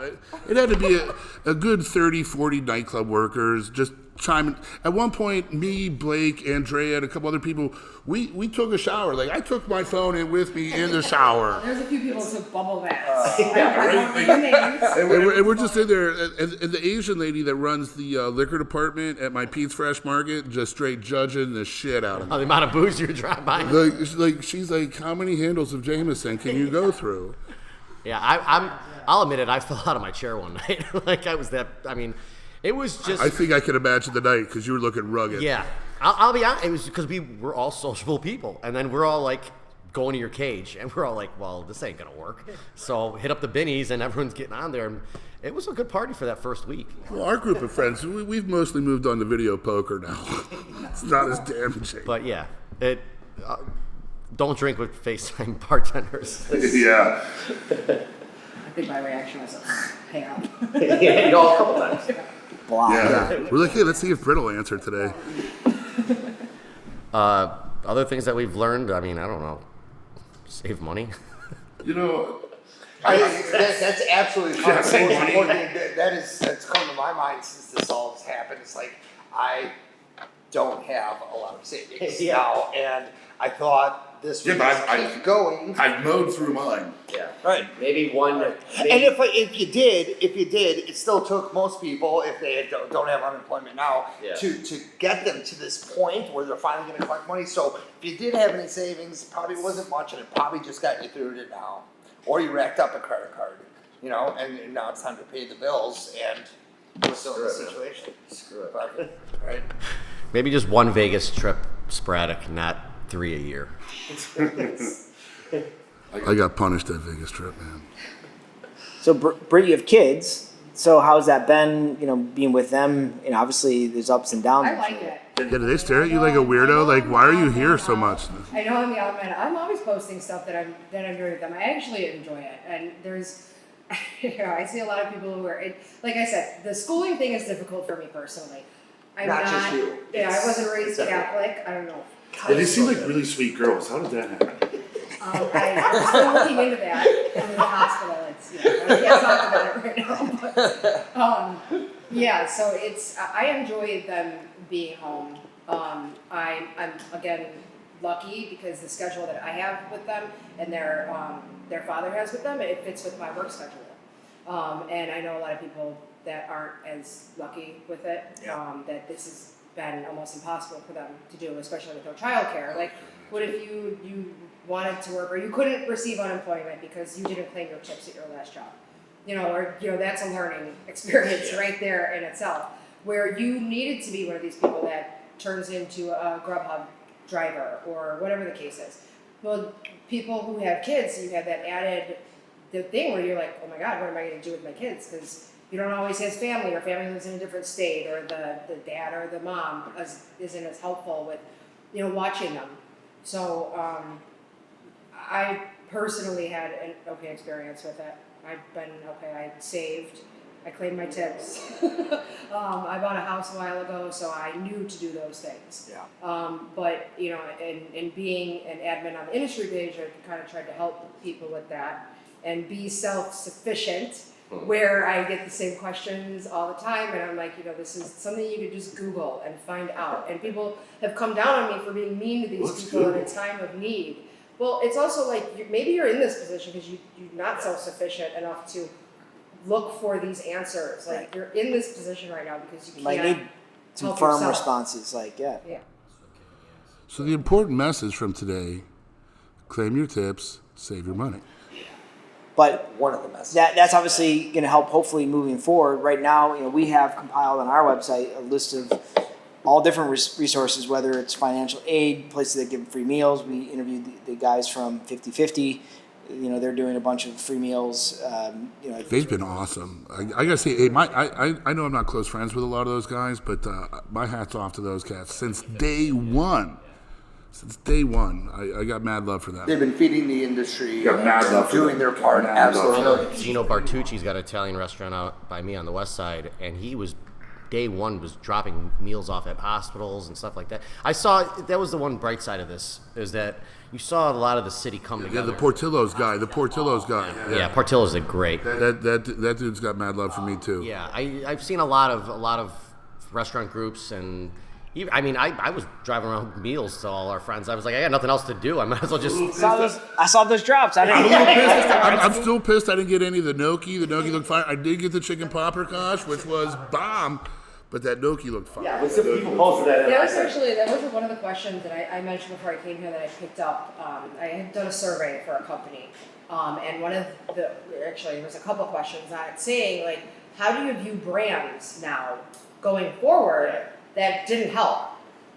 It had to be a good 30, 40 nightclub workers just chiming. At one point, me, Blake, Andrea, and a couple other people, we took a shower. Like I took my phone in with me in the shower. There's a few people who took bubble baths. And we're just in there, and the Asian lady that runs the liquor department at my Pete's Fresh Market just straight judging the shit out of me. The amount of booze you drive by. She's like, how many handles of Jameson can you go through? Yeah, I'll admit it. I fell out of my chair one night. It was just. I think I can imagine the night because you were looking rugged. Yeah, I'll be honest. It was because we were all sociable people, and then we're all like going to your cage, and we're all like, "Well, this ain't gonna work." So hit up the binnies, and everyone's getting on there. And it was a good party for that first week. Well, our group of friends, we've mostly moved on to video poker now. It's not as damaging. But yeah, don't drink with FaceTime bartenders. Yeah. I think my reaction was, hang up. Yeah, a couple times. Yeah. We're like, hey, let's see if Britt will answer today. Other things that we've learned, I don't know. save money. You know, That's absolutely Yeah, save most money. important thing. That's come to my mind since this all has happened. It's like I don't have a lot of savings now, and I thought this would Yeah, just but keep going. I've mowed through mine. Yeah. Right. Maybe one. And if you did, it still took most people, if they don't have unemployment now, Yeah. to get them to this point where they're finally going to collect money. So if you did have any savings, it probably wasn't much, and it probably just got you through to now, or you racked up a credit card, and now it's time to pay the bills, and we're still in this situation. Screw it. Right. Maybe just one Vegas trip sporadic, not 3 a year. I got punished that Vegas trip, man. So, Britt, you have kids. So, how's that been? Being with them. Obviously, there's ups and downs. I like it. Yeah, do they stare at you like a weirdo? Like, why are you here so much? I know I'm the odd man. I'm always posting stuff that I'm doing with them. I actually enjoy it, and there's, I see a lot of people who are, like I said, the schooling thing is difficult for me personally. I'm Not just you. Yeah, I wasn't raised It's everyone. Catholic. I don't know. Yeah, they seem like really sweet girls. How did that happen? I'm still looking into that. I'm in the hospital. I can't talk about it right now. But, yeah, so I enjoy them being home. I'm again lucky because the schedule that I have with them and their father has with them, it fits with my work schedule. And I know a lot of people that aren't as lucky with it. That this has been almost impossible for them to do, especially with no childcare. Like, what if you wanted to work or you couldn't receive unemployment because you didn't claim your tips at your last job? That's a learning experience right there in itself, where you needed to be one of these people that turns into a Grubhub driver or whatever the case is. Well, people who have kids, you have that added the thing where you're like, oh my God, what am I going to do with my kids? Because you don't always have family, or family lives in a different state, or the dad or the mom isn't as helpful with, watching them. So I personally had an okay experience with it. I've been okay. I saved. I claimed my tips. I bought a house a while ago, so I knew to do those things. Yeah. But in being an admin on the industry page, I kind of tried to help people with that and be self-sufficient. Where I get the same questions all the time, and I'm like, this is something you could just Google and find out. And people have come down on me for being mean to these people in a time of need. Well, it's also like maybe you're in this position because you're not self-sufficient enough to look for these answers. Like you're in this position right now because you Might can't need some help firm yourself. responses. Yeah. So the important message from today: claim your tips, save your money. But One of the messages. that's obviously going to help hopefully moving forward. Right now, we have compiled on our website a list of all different resources, whether it's financial aid, places that give free meals. We interviewed the guys from 50/50. They're doing a bunch of free meals. They've been awesome. I gotta say, hey, I know I'm not close friends with a lot of those guys, but my hat's off to those cats since day one. Since day one, I got mad love for them. They've been feeding the industry, Got mad love for doing them. their part. Mad love for Absolutely. them. Gino Bartucci's got an Italian restaurant out by me on the west side, and he was day one was dropping meals off at hospitals and stuff like that. I saw that was the one bright side of this is that you saw a lot of the city come Yeah, together. the Portillo's guy. Yeah, Portillo's a great. That dude's got mad love for me too. Yeah, I've seen a lot of restaurant groups and. I was driving around with meals to all our friends. I was like, I got nothing else to do. I might as well just. I saw those drops. I I'm, a didn't. little pissed. I'm still pissed I didn't get any of the gnocchi. The gnocchi looked fine. I did get the chicken paprikash, which was bomb, but that gnocchi looked fine. Yeah, but some people posted that. That was one of the questions that I mentioned before I came here that I picked up. I had done a survey for a company, and there was a couple of questions on it saying like, how do you view brands now going forward that didn't help,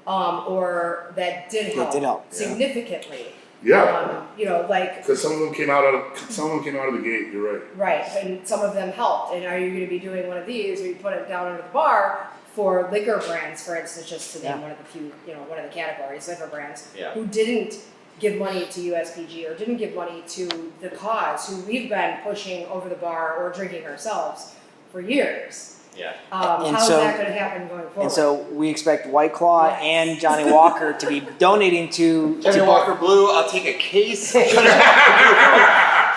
or that did help significantly? Yeah. Like. Because some of them came out of the gate. You're right. Right, and some of them helped. And are you going to be doing one of these where you put it down under the bar for liquor brands, for instance, just to name one of the few, one of the categories, liquor brands, who didn't give money to USPG or didn't give money to the cause, who we've been pushing over the bar or drinking ourselves for years. Yeah. And How's so- that going to happen going forward? And so we expect White Claw and Johnny Walker to be donating to Johnny Walker Blue, I'll take a case.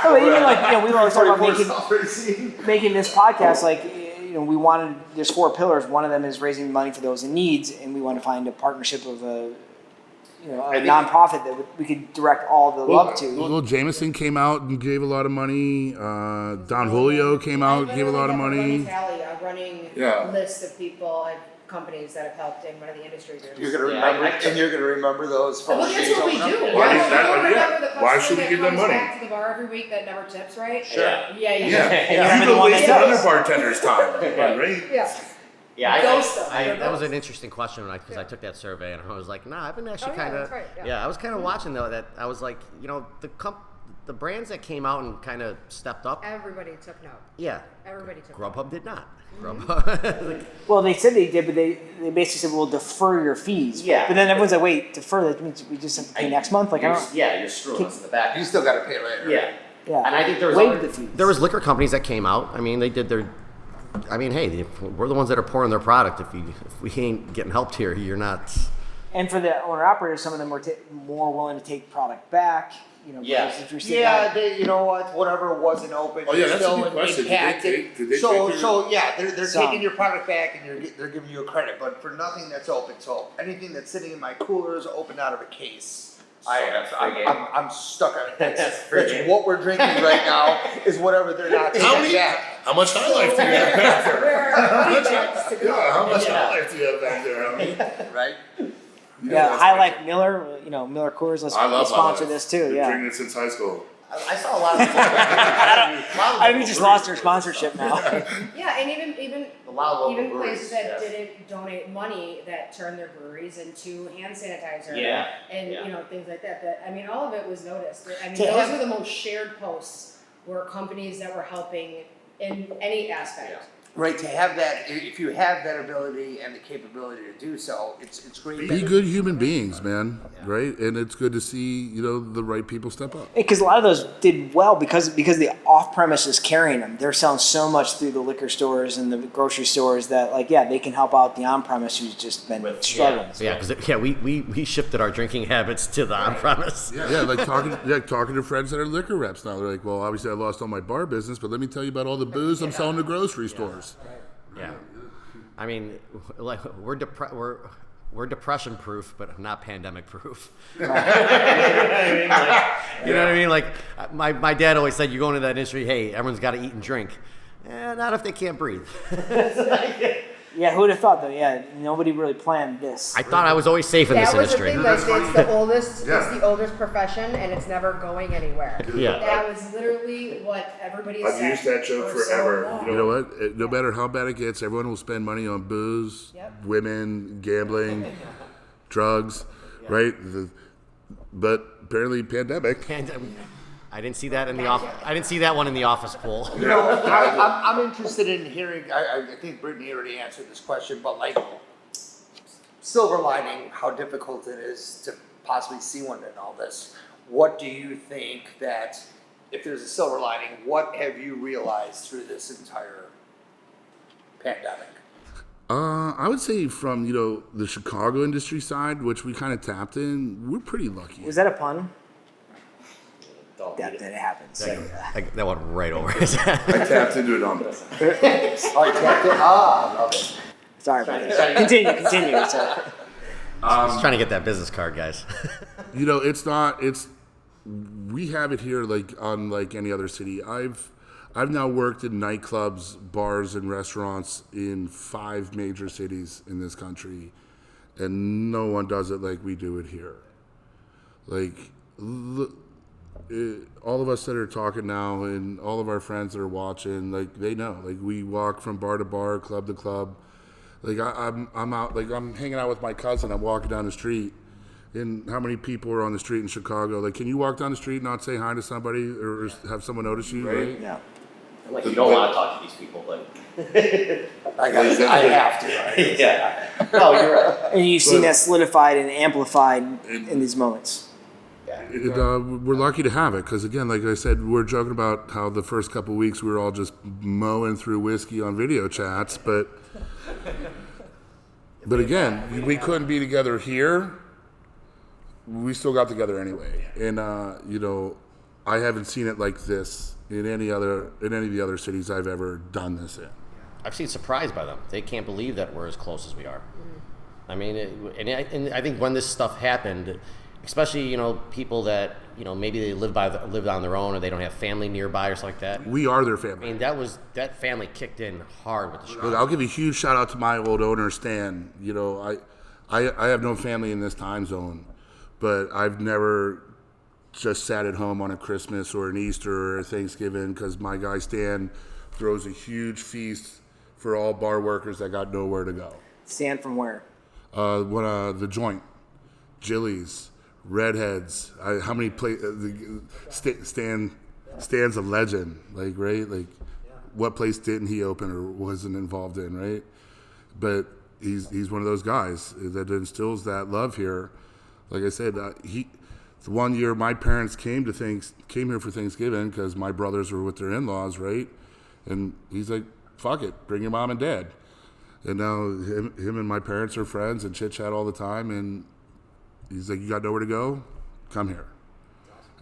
No, but even like, we always talk about 44 software scene. making this podcast, like, we wanted, there's 4 pillars. One of them is raising money for those in needs, and we want to find a partnership of a nonprofit that we could direct all the love to. Well, Jameson came out and gave a lot of money. Don Julio came out, gave a lot of money. A running Yeah. list of people and companies that have helped in one of the industry groups. You're gonna remember, and you're gonna remember those. Well, that's what we do. Why is You that- don't yeah. remember the Why customer should we that give them comes money? back to the bar every week that never tips, right? Sure. Yeah, Yeah, you're you the one waste that other does. bartenders' time, right? Yeah. Yeah, Ghost them. They're that was ghosts. an interesting question because I took that survey and I was like, nah, I've been actually Oh, yeah, kind of, that's right, yeah. I was kind of watching though that I was like, the brands that came out and kind of stepped up, Everybody took note. yeah, Everybody took note. Grubhub did not. Mm-hmm. Grubhub, Well, they said they did, but they basically said, we'll defer your fees. Yeah. But then everyone's like, wait, defer, that means we just have to pay next month? Like, I don't, You're screwing us in the back. You still gotta pay later. Yeah. yeah. And I think there was Waive other- the fees. there was liquor companies that came out. I mean, they did their. I mean, hey, we're the ones that are pouring their product. If we ain't getting helped here, you're not. And for the owner-operators, some of them were more willing to take product back. Yeah. because if you're sitting Yeah, at- they, you know what? Whatever wasn't open, Oh, yeah, is that's a still good question. Did they impacted. take- did they so, take your- so yeah, they're Some. taking your product back and they're giving you a credit, but for nothing that's open. So anything that's sitting in my cooler is open out of a case. I'm stuck on it. That's what we're drinking right now is whatever they're not How taking many? back. How much high life do you have back there? There are paychecks to go. Yeah, how much high life do you have back there? Right? Yeah, High Life Miller, Miller Coors, let's I love sponsor High Life. this too, Been yeah. drinking it since high school. I saw a lot of people. I think we just lost our sponsorship now. Yeah, and even A lot of local even breweries, places that yeah. didn't donate money that turned their breweries into hand sanitizer Yeah, and yeah. things like that. That, I mean, all of it was noticed. I mean, To those have- were the most shared posts were companies that were helping in any aspect. Right, to have that, if you have that ability and the capability to do so, it's great. Be good human beings, man, right? And it's good to see, the right people step up. Because a lot of those did well because the off-premise is carrying them. They're selling so much through the liquor stores and the grocery stores that, they can help out the on-premise who's just been struggling. Yeah, because we shifted our drinking habits to the on-premise. Yeah, like talking to friends that are liquor reps now. They're like, well, obviously I lost all my bar business, but let me tell you about all the booze I'm selling to grocery stores. Yeah, I mean, like we're depression proof, but not pandemic proof. You know what I mean? Like my dad always said, you go into that industry, hey, everyone's got to eat and drink. Not if they can't breathe. Yeah, who would have thought though? Yeah, nobody really planned this. I thought I was always safe in this That was industry. the thing. Like, it's the oldest. Yeah. It's the oldest profession, and it's never going anywhere. Yeah. That was literally what everybody I've said. used that joke for so forever. long. You know what? No matter how bad it gets, everyone will spend money on booze, Yep. women, gambling, drugs, right? But apparently, pandemic. I didn't see that in the office. I didn't see that one in the office pool. You know, I'm interested in hearing, I think Brittany already answered this question, but silver lining, how difficult it is to possibly see one in all this. What do you think that, if there's a silver lining, what have you realized through this entire pandemic? I would say from the Chicago industry side, which we kind of tapped in, we're pretty lucky. Was that a pun? Don't That eat it. happens. That went right over his head. I tapped into it on this. Oh, you tapped it? Ah, love it. Sorry about that. Continue. So. Just trying to get that business card, guys. We have it here unlike any other city. I've now worked in nightclubs, bars, and restaurants in 5 major cities in this country, and no one does it like we do it here. All of us that are talking now, and all of our friends that are watching, they know. We walk from bar to bar, club to club. I'm out. I'm hanging out with my cousin. I'm walking down the street. And how many people are on the street in Chicago? Can you walk down the street and not say hi to somebody or have someone notice you? Right? Yeah. Like, you don't want to talk to these people, but I have to, right? yeah. No, you're right. And you've seen that solidified and amplified in these moments. We're lucky to have it because, again, like I said, we're joking about how the first couple of weeks we were all just mowing through whiskey on video chats, but again, we couldn't be together here. We still got together anyway, and I haven't seen it like this in any of the other cities I've ever done this in. I've seen surprised by them. They can't believe that we're as close as we are. Mm-hmm. I mean, and I think when this stuff happened, especially people that maybe they live on their own or they don't have family nearby or something like that. We are their family. I mean, that family kicked in hard with the Chicago. Look, I'll give a huge shout out to my old owner Stan. I have no family in this time zone, but I've never just sat at home on a Christmas or an Easter or a Thanksgiving because my guy Stan throws a huge feast for all bar workers that got nowhere to go. Stan from where? The Joint, Jilly's, Redheads. How many Stan's a legend, right? What place didn't he open or wasn't involved in, right? But he's one of those guys that instills that love here. Like I said, the one year my parents came here for Thanksgiving because my brothers were with their in-laws, right? And he's like, fuck it, bring your mom and dad. And now him and my parents are friends and chit-chat all the time. And he's like, you got nowhere to go? Come here.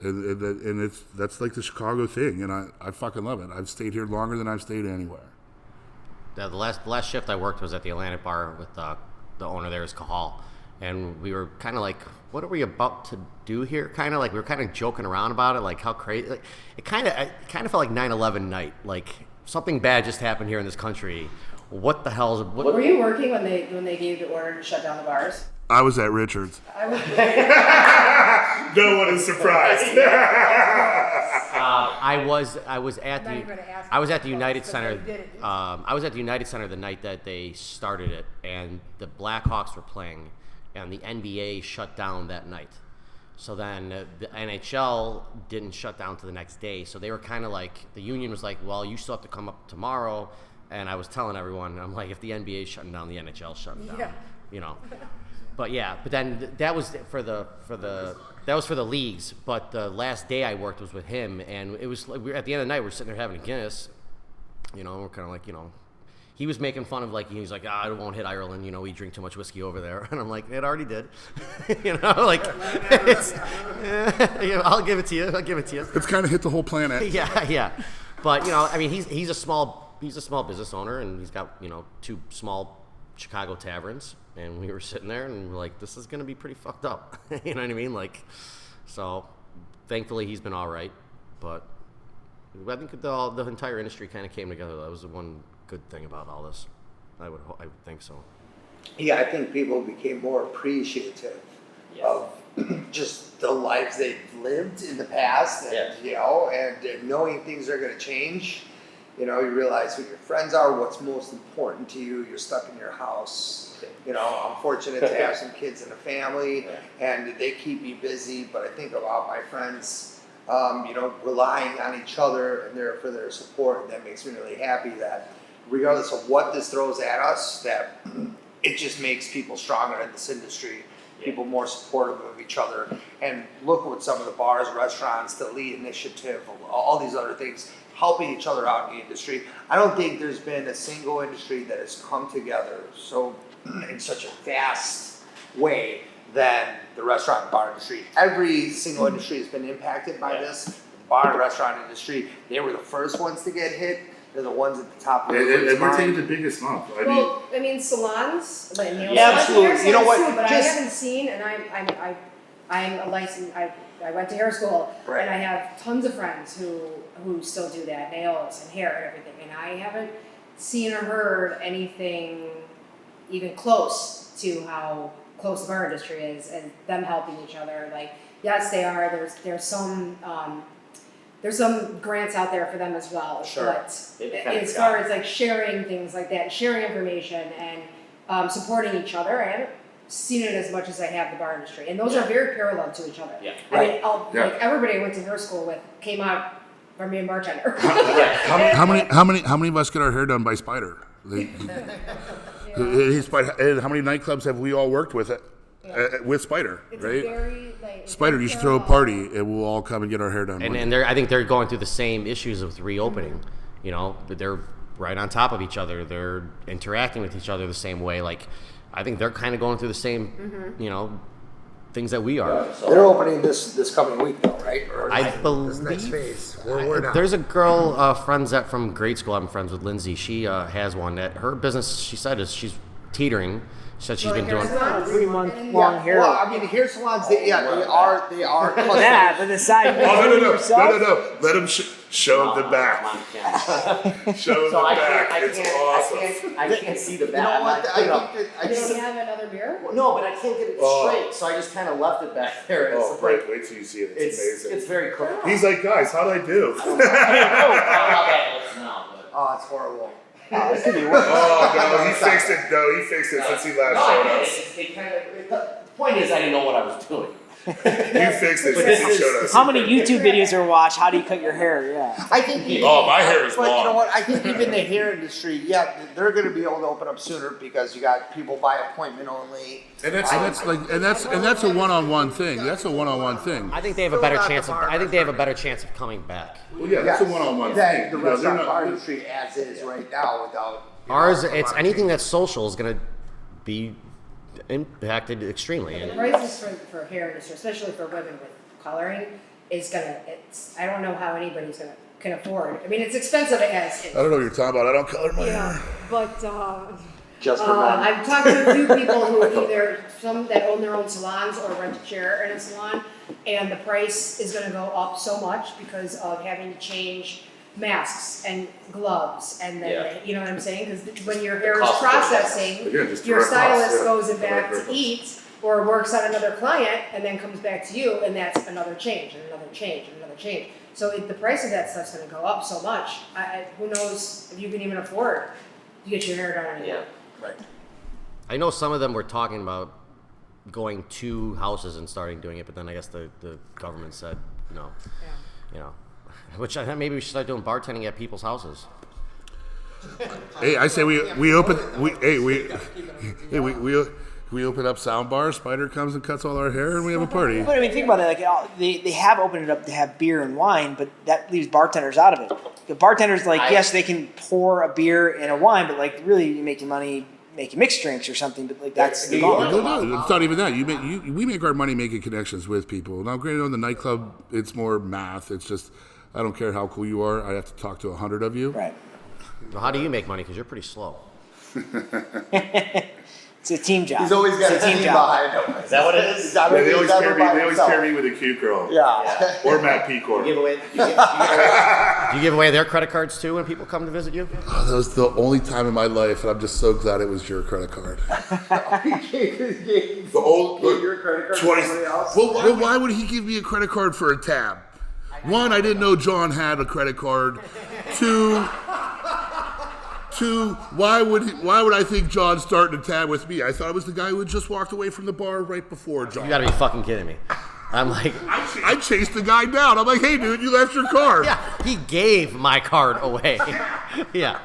And that's like the Chicago thing. And I fucking love it. I've stayed here longer than I've stayed anywhere. The last shift I worked was at the Atlantic Bar with the owner there is Cahal. And we were kind of like, what are we about to do here? Kind of like we were kind of joking around about it, like how crazy. Like, it kind of felt like 9/11 night. Like something bad just happened here in this country. What the hell is? What were you working when they gave the order to shut down the bars? I was at Richards. No one is surprised. I was at the United Center. I was at the United Center the night that they started it, and the Blackhawks were playing, and the NBA shut down that night. So then the NHL didn't shut down to the next day. So they were kind of like, the union was like, well, you still have to come up tomorrow. And I was telling everyone, I'm like, if the NBA is shutting down, the NHL is shutting down. Yeah. But then that was for the leagues. But the last day I worked was with him, and it was like at the end of the night we're sitting there having a Guinness, and we're kind of like, he was making fun of he's like, I won't hit Ireland, we drink too much whiskey over there, and I'm like, it already did, I'll give it to you. It's kind of hit the whole planet. Yeah. But I mean, he's a small business owner, and he's got 2 small Chicago taverns, and we were sitting there and we're like, this is gonna be pretty fucked up. You know what I mean? So thankfully he's been all right, but I think the entire industry kind of came together. That was the one good thing about all this. I would think so. Yeah, I think people became more appreciative of just the lives they've lived in the past, and and knowing things are going to change. You realize who your friends are, what's most important to you. You're stuck in your house. I'm fortunate to have some kids and a family, and they keep me busy. But I think about my friends, relying on each other and for their support. That makes me really happy that regardless of what this throws at us, that it just makes people stronger in this industry, people more supportive of each other. And look what some of the bars, restaurants, the Lee Initiative, all these other things, helping each other out in the industry. I don't think there's been a single industry that has come together in such a vast way than the restaurant and bar industry. Every single industry has been impacted by this. The bar and restaurant industry, they were the first ones to get hit. They're the ones at the top of the And we're taking the biggest lump. I mean salons, like nail salons. Absolutely. You know what? Too, but I haven't seen, and I'm a licensed. I went to hair school, and I have tons of friends who still do that, nails and hair and everything, and I haven't seen or heard anything even close to how close the bar industry is and them helping each other. Like, yes, they are. There's some grants out there for them as well. Sure. But as far as sharing things like that, sharing information and supporting each other, I haven't seen it as much as I have the bar industry, and those are very parallel to each other. Yeah. I mean, everybody I went to hair school with came out from being a bartender. How many of us get our hair done by Spider? And how many nightclubs have we all worked with with Spider? It's right? a very Spider, you should throw a party, and we'll all come and get our hair done. And I think they're going through the same issues with reopening. You know, but they're right on top of each other. They're interacting with each other the same way. Like, I think they're kind of going through the same, you know, things that we are. So. They're opening this coming week, though, right? Or I believe. This next phase. There's a girl, friends from grade school. I'm friends with Lindsay. She has one that her business. She said is she's teetering. She said she's been doing 3-month long hair. Well, I mean, hair salons. They are. Yeah, but the side. No. Let them show the back. Show the back. It's awesome. I can't see the back. You know what? You don't have another mirror? No, but I can't get it straight, so I just kind of left it back there. Oh, right. Wait till you see it. It's amazing. It's very crooked. He's like, guys, how'd I do? Oh, it's horrible. Oh, no, he fixed it. No, he fixed it since he last showed us. The point is, I didn't know what I was doing. You fixed it since he showed us. How many YouTube videos are watched? How do you cut your hair? Yeah. I think. My hair is long. But you know what? I think even the hair industry, they're going to be able to open up sooner because you got people by appointment only. And that's a one-on-one thing. That's a one-on-one thing. I think they have a better chance of. I think they have a better chance of coming back. Well, yeah, that's a one-on-one thing. The restaurant bar industry as is right now without. Ours, it's anything that's social is going to be impacted extremely. The prices for hair industry, especially for women with coloring, I don't know how anybody's can afford. I mean, it's expensive as is. I don't know what you're talking about. I don't color my hair. But Just for men. I've talked to a few people who either some that own their own salons or rent a chair in a salon, and the price is going to go up so much because of having to change masks and gloves, and then you know what I'm saying? Because when your hair is processing, your stylist goes back to eat or works on another client and then comes back to you, and that's another change and another change and another change. So the price of that stuff's going to go up so much. Who knows if you can even afford to get your hair done anymore? Yeah, right. I know some of them were talking about going to houses and starting doing it, but then I guess the government said no. Yeah. You know. Which I think maybe we should start doing bartending at people's houses. Hey, I say we open up sound bars. Spider comes and cuts all our hair, and we have a party. But I mean, think about it. Like they have opened it up to have beer and wine, but that leaves bartenders out of it. The bartenders, yes, they can pour a beer and a wine, but really you make your money making mixed drinks or something. But that's the goal. No, it's not even that. We make our money making connections with people. Now, granted, on the nightclub, it's more math. It's just I don't care how cool you are. I have to talk to 100 of you. Right. Well, how do you make money? Because you're pretty slow. It's a team job. He's always got a team behind him. Is that what it is? Yeah, they always carry me with a cute girl. Yeah. Or Matt Pecor. Do you give away their credit cards too when people come to visit you? Oh, that was the only time in my life, and I'm just so glad it was your credit card. The old your credit card to somebody else. Well, why would he give me a credit card for a tab? One, I didn't know Jon had a credit card. Two, why would I think Jon's starting a tab with me? I thought it was the guy who had just walked away from the bar right before Jon. You gotta be fucking kidding me. I'm like, I chased the guy down. I'm like, hey, dude, you left your card. yeah, he gave my card away. Yeah.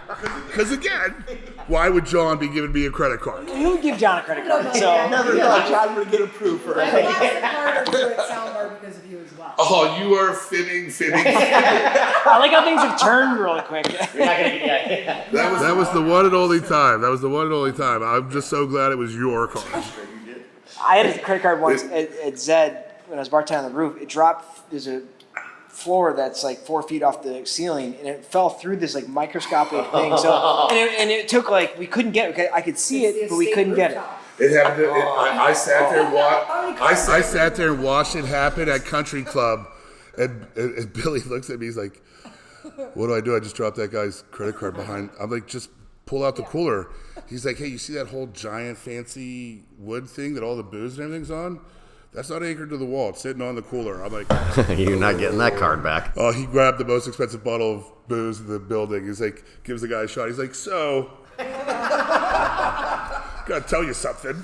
Because again, why would Jon be giving me a credit card? Who would give John a credit card? So I never thought John would get approved for I it. lost a card or two at Soundbar because of you as well. Oh, you are fibbing. I like how things have turned really quick. That was the one and only time. I'm just so glad it was your card. I had a credit card once at Zed when I was bartending on the roof. It dropped. There's a floor that's 4 feet off the ceiling, and it fell through this microscopic thing. So and it took we couldn't get it. I could see it, but we couldn't get it. It happened. I sat there and watched. I sat there and watched it happen at Country Club, and Billy looks at me. He's like, "What do? I just dropped that guy's credit card behind." I'm like, "Just pull out the cooler." He's like, "Hey, you see that whole giant fancy wood thing that all the booze and everything's on? That's not anchored to the wall. It's sitting on the cooler." I'm like, "You're not getting that card back." Oh, he grabbed the most expensive bottle of booze in the building. He's like, gives the guy a shot. He's like, "So, gotta tell you something.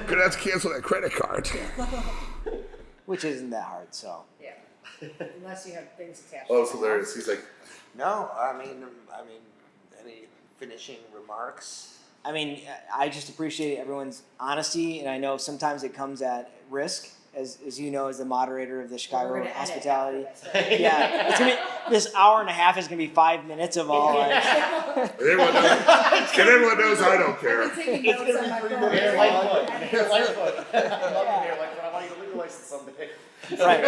Gonna have to cancel that credit card." Which isn't that hard, so. Yeah. Unless you have things attached. Oh, it's hilarious. He's like, No, I mean, any finishing remarks? I mean, I just appreciate everyone's honesty, and I know sometimes it comes at risk, as you know, as the moderator of the Chicago Hospitality. Yeah, it's gonna be, this hour and a half is gonna be 5 minutes of all. And everyone knows I don't care. I'm taking notes on my phone. Lightfoot. I want you to legalize it someday. Right.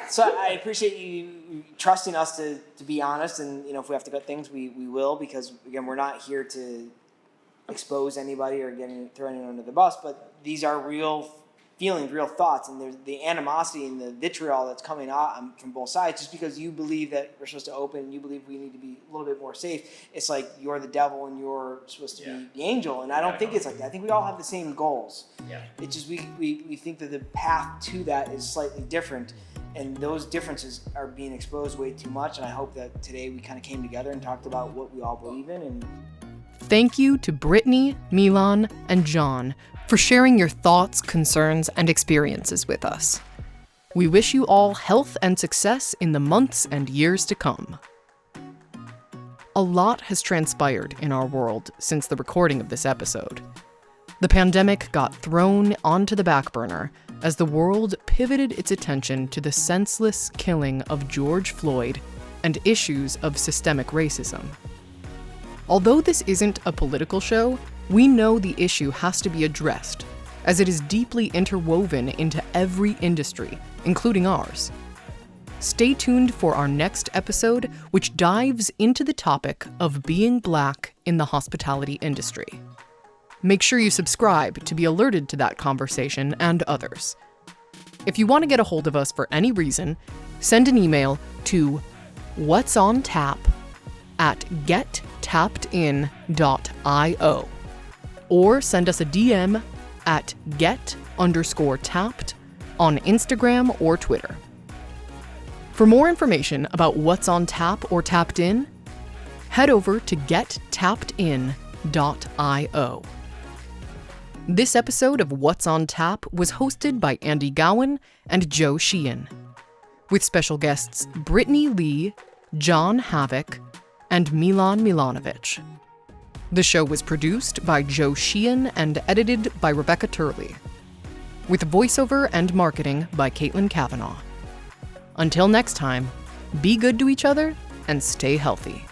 So I appreciate you trusting us to be honest, and if we have to cut things, we will, because again, we're not here to expose anybody or throw anyone under the bus, but these are real feelings, real thoughts, and there's the animosity and the vitriol that's coming out from both sides. Just because you believe that we're supposed to open and you believe we need to be a little bit more safe, it's like you're the devil and you're supposed to be the angel. And I don't think it's like that. I think we all have the same goals. Yeah. It's just we think that the path to that is slightly different, and those differences are being exposed way too much. And I hope that today we kind of came together and talked about what we all believe in. And Thank you to Brittany, Milan, and Jon for sharing your thoughts, concerns, and experiences with us. We wish you all health and success in the months and years to come. A lot has transpired in our world since the recording of this episode. The pandemic got thrown onto the back burner as the world pivoted its attention to the senseless killing of George Floyd and issues of systemic racism. Although this isn't a political show, we know the issue has to be addressed, as it is deeply interwoven into every industry, including ours. Stay tuned for our next episode, which dives into the topic of being Black in the hospitality industry. Make sure you subscribe to be alerted to that conversation and others. If you want to get a hold of us for any reason, send an email to whatsontap@gettappedin.io. or send us a DM at get_tapped on Instagram or Twitter. For more information about what's on tap or tapped in, head over to gettappedin.io. This episode of What's on Tap was hosted by Andy Gowan and Joe Sheehan, with special guests Brittany Lee, Jon Hewak, and Milan Milanovich. The show was produced by Joe Sheehan and edited by Rebecca Turley, with voiceover and marketing by Caitlin Kavanaugh. Until next time, be good to each other and stay healthy.